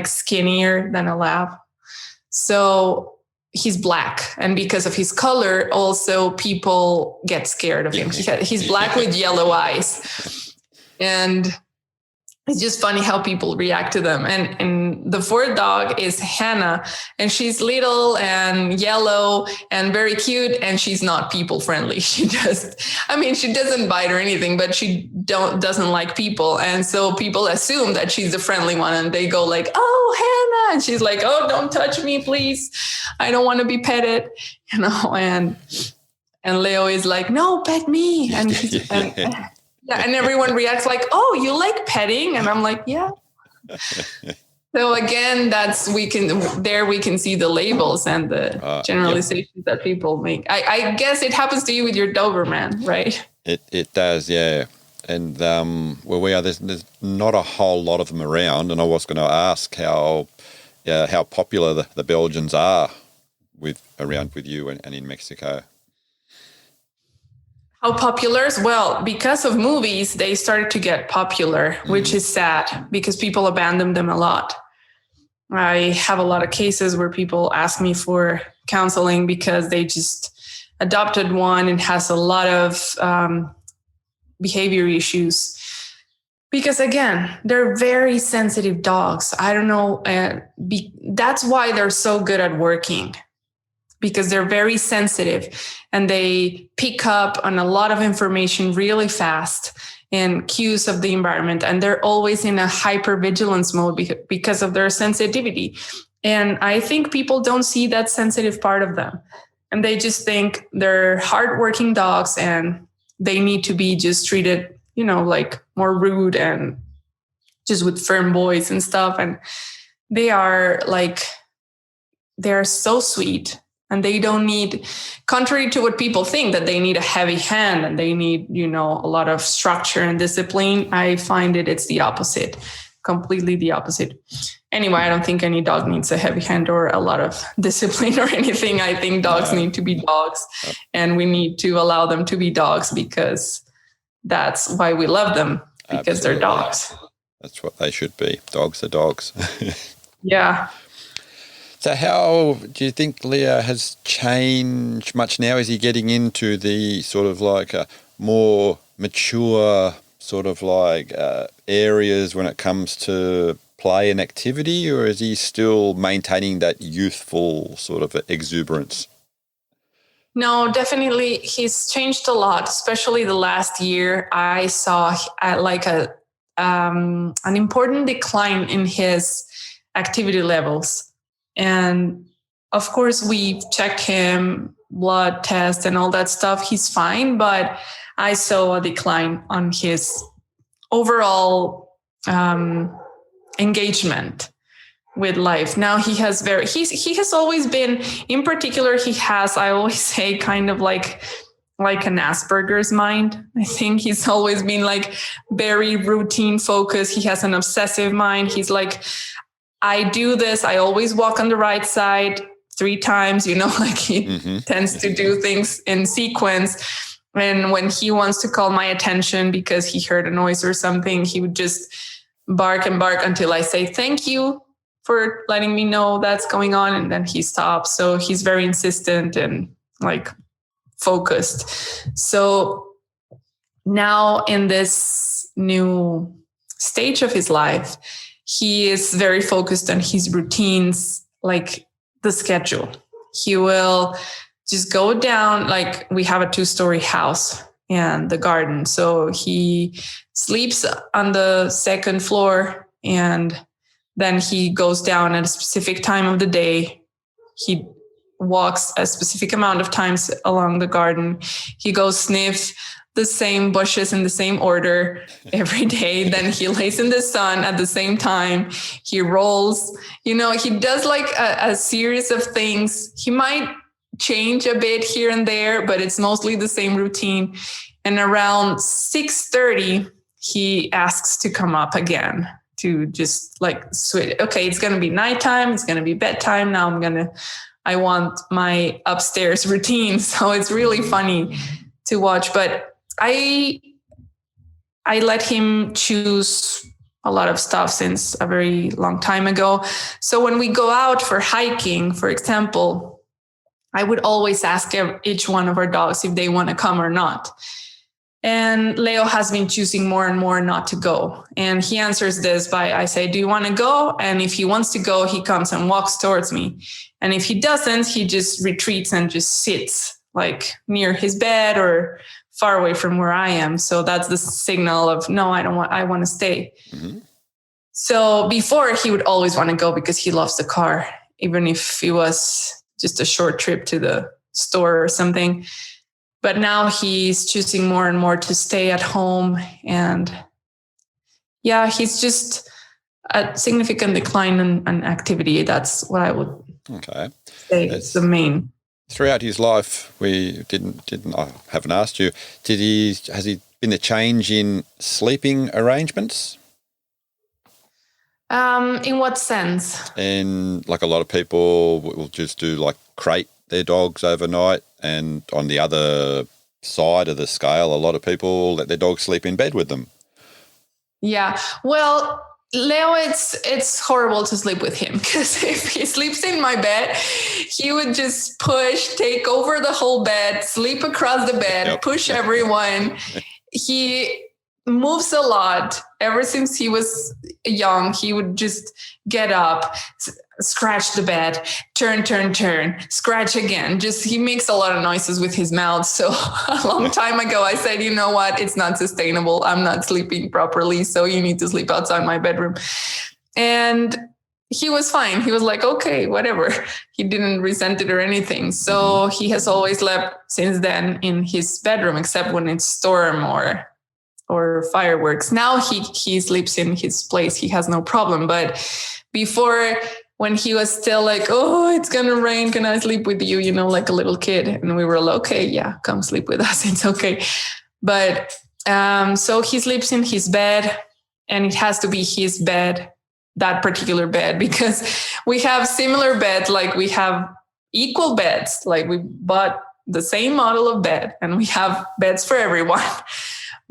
skinnier than a lab. So he's black. And because of his color, also people get scared of him. He's black with yellow eyes. And it's just funny how people react to them. And the fourth dog is Hannah, and she's little and yellow and very cute, and she's not people friendly. She doesn't bite or anything, but she doesn't like people. And so people assume that she's the friendly one, and they go like, oh, Hannah. And she's like, oh, don't touch me, please. I don't want to be petted, and Leo is like, no, pet me. And everyone reacts like, oh, you like petting? And I'm like, yeah. So again, we can see the labels and the generalizations that people make. I guess it happens to you with your Doberman, right? It does, yeah. And where we are, there's not a whole lot of them around. And I was going to ask how popular the Belgians are around with you and in Mexico. How popular? Well, because of movies, they started to get popular, which is sad because people abandon them a lot. I have a lot of cases where people ask me for counseling because they just adopted one and has a lot of behavior issues. Because again, they're very sensitive dogs. I don't know. That's why they're so good at working. Because they're very sensitive and they pick up on a lot of information really fast and cues of the environment. And they're always in a hypervigilance mode because of their sensitivity. And I think people don't see that sensitive part of them. And they just think they're hardworking dogs and they need to be just treated, more rude and just with firm voice and stuff. And they're so sweet. And they don't need, contrary to what people think, that they need a heavy hand and they need, a lot of structure and discipline. I find it's the opposite, completely the opposite. Anyway, I don't think any dog needs a heavy hand or a lot of discipline or anything. I think dogs need to be dogs, and we need to allow them to be dogs because that's why we love them, because they're dogs. That's what they should be. Dogs are dogs. Yeah. So how do you think Leo has changed much now? Is he getting into the sort of like a more mature sort of like areas when it comes to play and activity, or is he still maintaining that youthful sort of exuberance? No, definitely he's changed a lot, especially the last year. I saw like an important decline in his activity levels. And of course, we checked him, blood test and all that stuff. He's fine, but I saw a decline on his overall engagement with life. Now he has he has always been, in particular, I always say, kind of like an Asperger's mind. I think he's always been like very routine focused. He has an obsessive mind. He's like, I do this. I always walk on the right side 3 times, like he tends to do things in sequence. And when he wants to call my attention because he heard a noise or something, he would just bark and bark until I say, thank you for letting me know that's going on. And then he stops. So he's very insistent and like focused. So now in this new stage of his life, he is very focused on his routines, like the schedule. He will just go down, like we have a 2-story house and the garden. So he sleeps on the 2nd floor and then he goes down at a specific time of the day. He walks a specific amount of times along the garden. He goes sniff the same bushes in the same order every day. Then he lays in the sun at the same time. He rolls, he does like a series of things. He might change a bit here and there, but it's mostly the same routine. And around 6:30, he asks to come up again to just like switch. Okay, it's going to be nighttime. It's going to be bedtime. Now I want my upstairs routine. So it's really funny to watch, but I let him choose a lot of stuff since a very long time ago. So when we go out for hiking, for example, I would always ask each one of our dogs if they want to come or not. And Leo has been choosing more and more not to go. And he answers this by, I say, do you want to go? And if he wants to go, he comes and walks towards me. And if he doesn't, he just retreats and just sits like near his bed or far away from where I am. So that's the signal of, no, I want to stay. Mm-hmm. So before, he would always want to go because he loves the car, even if it was just a short trip to the store or something. But now he's choosing more and more to stay at home. And yeah, he's just a significant decline in activity. That's what I would say is the main. Throughout his life, I haven't asked you, has he been a change in sleeping arrangements? In what sense? And like a lot of people will just do like crate their dogs overnight, and on the other side of the scale, a lot of people let their dogs sleep in bed with them. Yeah, well, Leo, it's horrible to sleep with him because if he sleeps in my bed, he would just take over the whole bed, sleep across the bed, push everyone. He moves a lot. Ever since he was young, he would just get up, scratch the bed, turn, scratch again. He makes a lot of noises with his mouth. So a long time ago, I said, you know what? It's not sustainable. I'm not sleeping properly. So you need to sleep outside my bedroom. And he was fine. He was like, okay, whatever. He didn't resent it or anything. So he has always slept since then in his bedroom, except when it's storm or fireworks. Now he sleeps in his place. He has no problem. But before, when he was still like, oh, it's going to rain. Can I sleep with you? Like a little kid. And we were like, okay, yeah, come sleep with us. It's okay. But so he sleeps in his bed, and it has to be his bed, that particular bed, because we have similar beds. Like we have equal beds. Like we bought the same model of bed, and we have beds for everyone.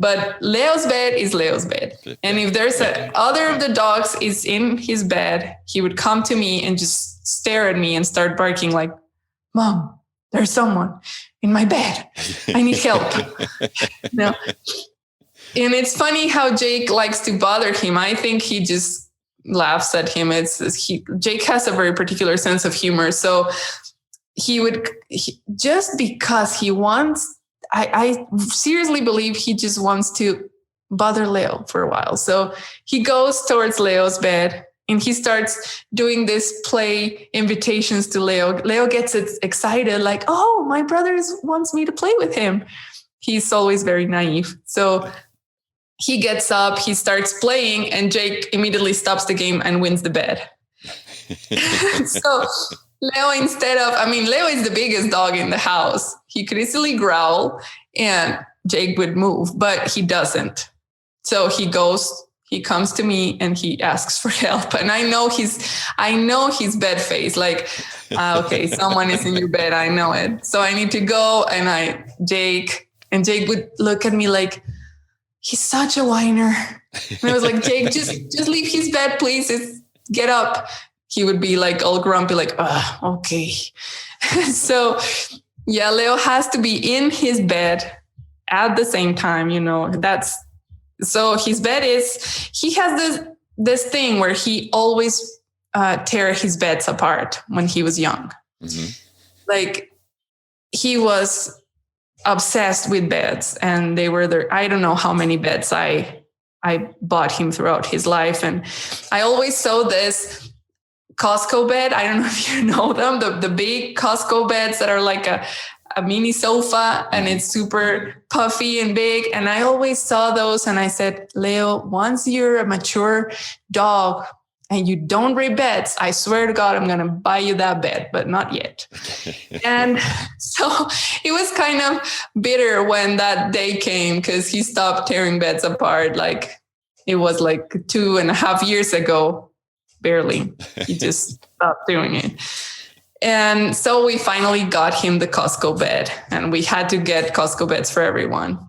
But Leo's bed is Leo's bed. And if there's other of the dogs is in his bed, he would come to me and just stare at me and start barking like, Mom, there's someone in my bed. I need help. No. And it's funny how Jake likes to bother him. I think he just laughs at him. Jake has a very particular sense of humor. So just because he wants, I seriously believe he just wants to bother Leo for a while. So he goes towards Leo's bed and he starts doing this play invitations to Leo. Leo gets excited, like, oh, my brother wants me to play with him. He's always very naive. So he gets up, he starts playing, and Jake immediately stops the game and wins the bed. So Leo, Leo is the biggest dog in the house. He could easily growl and Jake would move, but he doesn't. So he comes to me and he asks for help. And I know his bed face, like, okay, someone is in your bed. I know it. So I need to go. And Jake would look at me like, he's such a whiner. And I was like, Jake, just leave his bed, please. Get up. He would be like all grumpy, like, okay. So yeah, Leo has to be in his bed at the same time, so his bed he has this thing where he always tear his beds apart when he was young. Mm-hmm. Like he was obsessed with beds, and they were there. I don't know how many beds I bought him throughout his life. And I always saw this Costco bed. I don't know if you know them, the big Costco beds that are like a mini sofa, and it's super puffy and big. And I always saw those, and I said, Leo, once you're a mature dog and you don't rip beds, I swear to God, I'm going to buy you that bed, but not yet. And so he was kind of bitter when that day came, because he stopped tearing beds apart. Like it was like 2.5 years ago. Barely. He just stopped doing it. And so we finally got him the Costco bed, and we had to get Costco beds for everyone.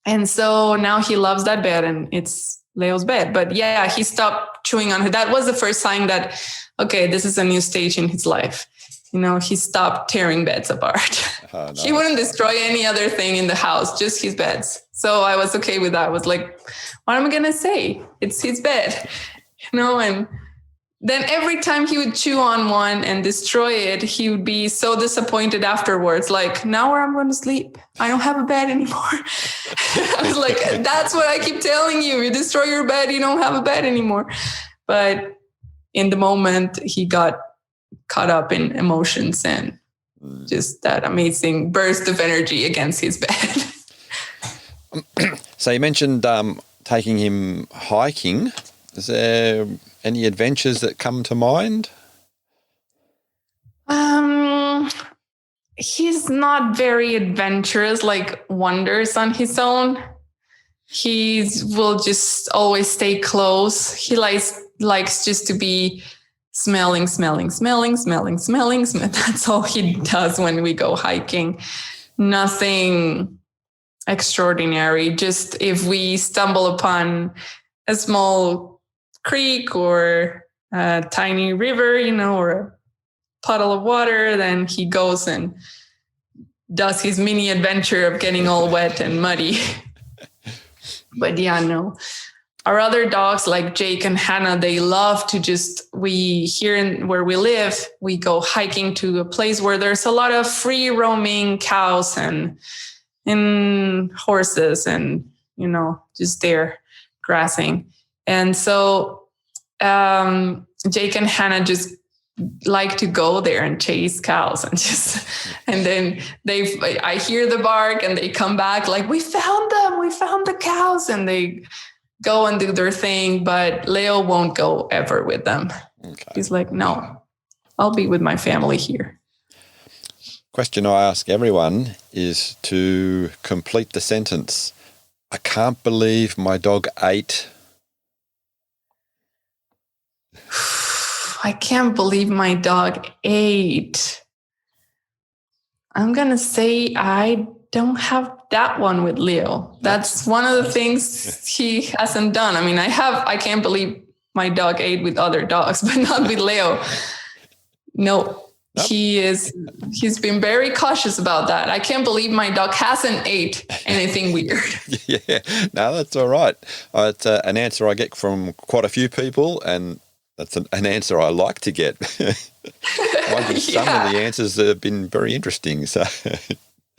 And so now he loves that bed, and it's Leo's bed. But yeah, he stopped chewing on it. That was the first sign that, okay, this is a new stage in his life. He stopped tearing beds apart. Oh, no. He wouldn't destroy any other thing in the house, just his beds. So I was okay with that. I was like, what am I going to say? It's his bed. And then every time he would chew on one and destroy it, he would be so disappointed afterwards. Like, now where I'm going to sleep? I don't have a bed anymore. I was like, that's what I keep telling you. You destroy your bed, you don't have a bed anymore. But in the moment, he got caught up in emotions and just that amazing burst of energy against his bed. So you mentioned taking him hiking. Is there any adventures that come to mind? He's not very adventurous, like wanders on his own. He will just always stay close. He likes just to be smelling. That's all he does when we go hiking. Nothing extraordinary. Just if we stumble upon a small creek or a tiny river, or a puddle of water, then he goes and does his mini adventure of getting all wet and muddy. But yeah, no. Our other dogs like Jake and Hannah, they love to where we live, we go hiking to a place where there's a lot of free roaming cows and horses and, just there grassing. And so Jake and Hannah just like to go there and chase cows and then I hear the bark and they come back like, we found the cows, and they go and do their thing, but Leo won't go ever with them. Okay. He's like, no, I'll be with my family here. Question I ask everyone is to complete the sentence. I can't believe my dog ate. I can't believe my dog ate. I'm going to say I don't have that one with Leo. That's one of the things he hasn't done. I mean, I can't believe my dog ate with other dogs, but not with Leo. No. Nope. He's been very cautious about that. I can't believe my dog hasn't ate anything weird. Yeah, no, that's all right. It's an answer I get from quite a few people, and that's an answer I like to get. Some of the answers have been very interesting. So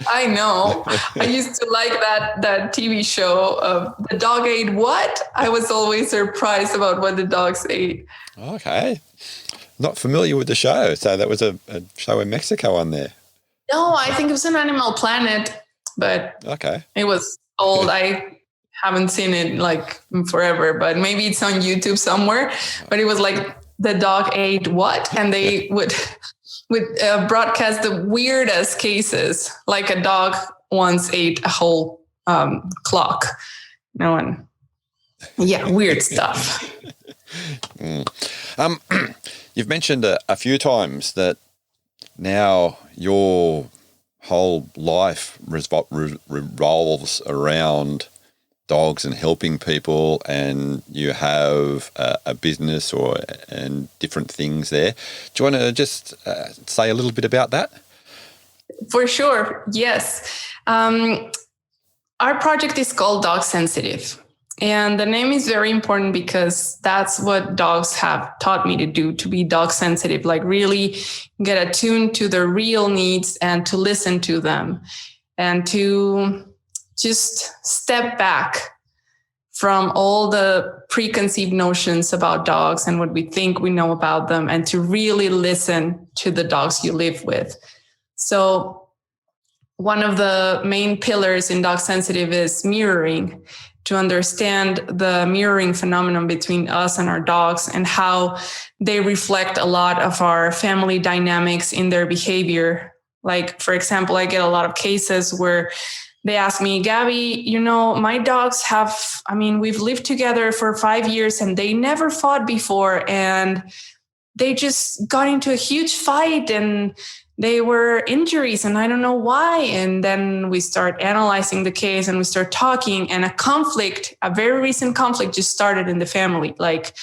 I know. I used to like that TV show of The Dog Ate What? I was always surprised about what the dogs ate. Okay. Not familiar with the show. So that was a show in Mexico on there. No, I think it was an Animal Planet, but okay, it was old. I haven't seen it like forever, but maybe it's on YouTube somewhere. But it was like The Dog Ate What? And they would broadcast the weirdest cases, like a dog once ate a whole clock. Weird stuff. You've mentioned a few times that now your whole life revolves around dogs and helping people, and you have a business and different things there. Do you want to just say a little bit about that? For sure, yes. Our project is called Dog Sensitive. And the name is very important because that's what dogs have taught me to do, to be dog sensitive, like really get attuned to their real needs and to listen to them and to just step back from all the preconceived notions about dogs and what we think we know about them, and to really listen to the dogs you live with. So one of the main pillars in Dog Sensitive is mirroring, to understand the mirroring phenomenon between us and our dogs and how they reflect a lot of our family dynamics in their behavior. Like, for example, I get a lot of cases where they ask me, Gaby, my dogs we've lived together for 5 years and they never fought before. And they just got into a huge fight and they were injuries and I don't know why. And then we start analyzing the case and we start talking, and a very recent conflict just started in the family. Like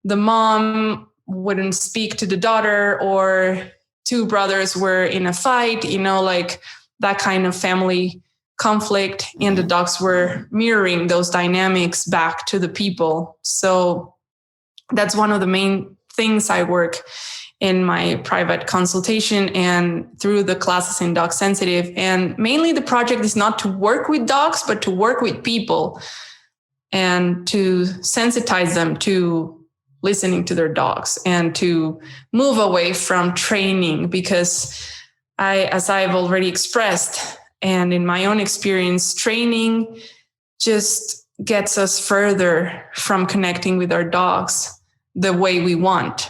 the mom wouldn't speak to the daughter, or two brothers were in a fight, like that kind of family conflict. And the dogs were mirroring those dynamics back to the people. So that's one of the main things I work in my private consultation and through the classes in Dog Sensitive. And mainly the project is not to work with dogs, but to work with people and to sensitize them to listening to their dogs and to move away from training, because as I've already expressed, and in my own experience, training just gets us further from connecting with our dogs the way we want.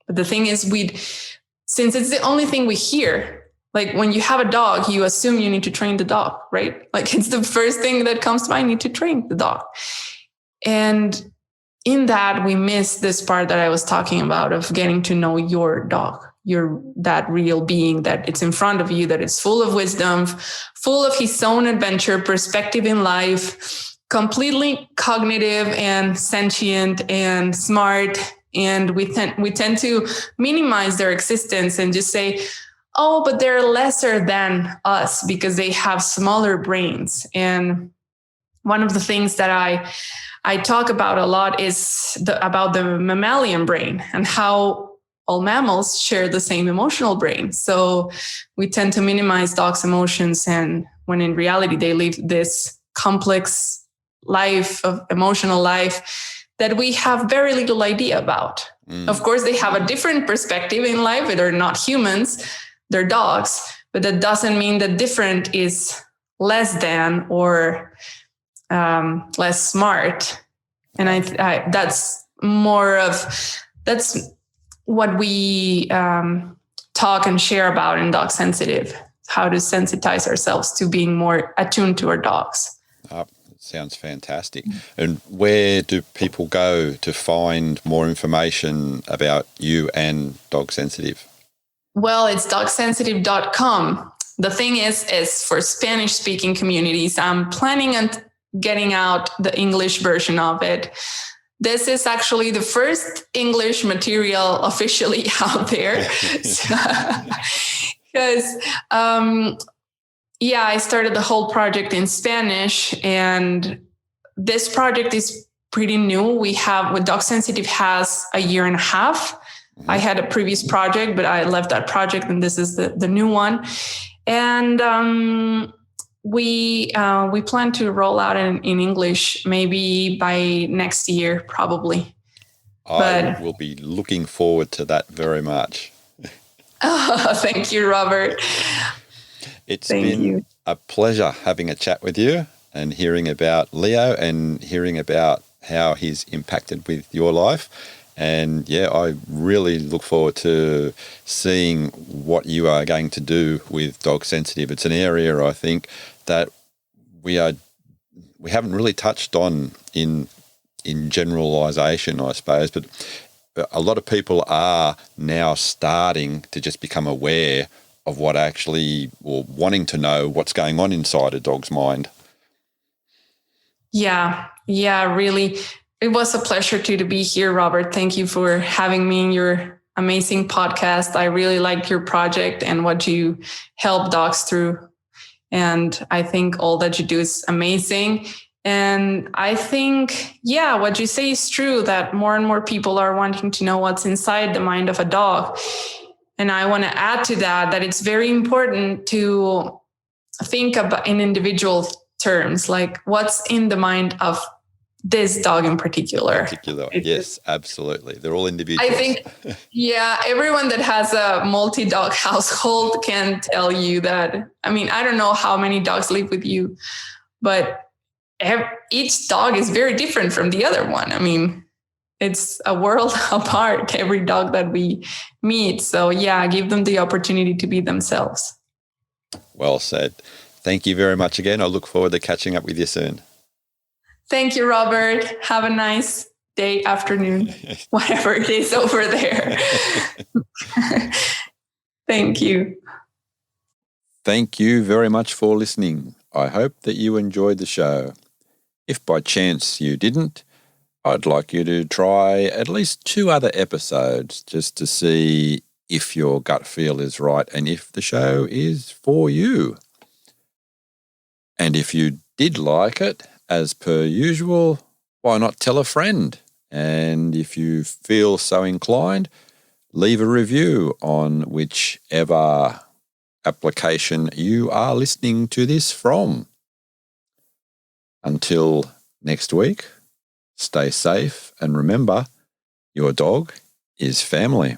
But the thing is, since it's the only thing we hear, like when you have a dog, you assume you need to train the dog, right? Like it's the first thing that comes to mind, you need to train the dog. And in that, we miss this part that I was talking about of getting to know your dog, that real being, that it's in front of you, that it's full of wisdom, full of his own adventure, perspective in life, completely cognitive and sentient and smart. And we tend to minimize their existence and just say, oh, but they're lesser than us because they have smaller brains. And one of the things that I talk about a lot is about the mammalian brain and how all mammals share the same emotional brain. So we tend to minimize dogs' emotions, and when in reality they live this complex life of emotional life that we have very little idea about. Of course, they have a different perspective in life. They're not humans, they're dogs, but that doesn't mean that different is less than or less smart. And I that's more of that's what we talk and share about in Dog Sensitive, how to sensitize ourselves to being more attuned to our dogs. Sounds fantastic. And where do people go to find more information about you and Dog Sensitive? Well, it's dogsensitive.com. The thing is for Spanish-speaking communities, I'm planning on getting out the English version of it. This is actually the first English material officially out there. Because, I started the whole project in Spanish, and this project is pretty new. With Dog Sensitive has a year and a half. Mm-hmm. I had a previous project, but I left that project, and this is the new one. And we plan to roll out in English maybe by next year, probably. I will be looking forward to that very much. Oh, thank you, Robert. It's been a pleasure having a chat with you and hearing about Leo and hearing about how he's impacted with your life. And I really look forward to seeing what you are going to do with Dog Sensitive. It's an area, I think, that we haven't really touched on in generalisation, I suppose, but a lot of people are now starting to just become aware of what actually, or wanting to know what's going on inside a dog's mind. Yeah, really. It was a pleasure to be here, Robert. Thank you for having me in your amazing podcast. I really liked your project and what you help dogs through. And I think all that you do is amazing. And I think, what you say is true, that more and more people are wanting to know what's inside the mind of a dog. And I want to add to that it's very important to think about in individual terms, like what's in the mind of this dog in particular. Yes, absolutely. They're all individuals. I think, everyone that has a multi-dog household can tell you that. I mean, I don't know how many dogs live with you, but each dog is very different from the other one. I mean, it's a world apart, every dog that we meet. So give them the opportunity to be themselves. Well said. Thank you very much again. I look forward to catching up with you soon. Thank you, Robert. Have a nice day, afternoon, whatever it is over there. Thank you. Thank you very much for listening. I hope that you enjoyed the show. If by chance you didn't, I'd like you to try at least 2 other episodes just to see if your gut feel is right and if the show is for you. And if you did like it, as per usual, why not tell a friend? And if you feel so inclined, leave a review on whichever application you are listening to this from. Until next week, stay safe and remember, your dog is family.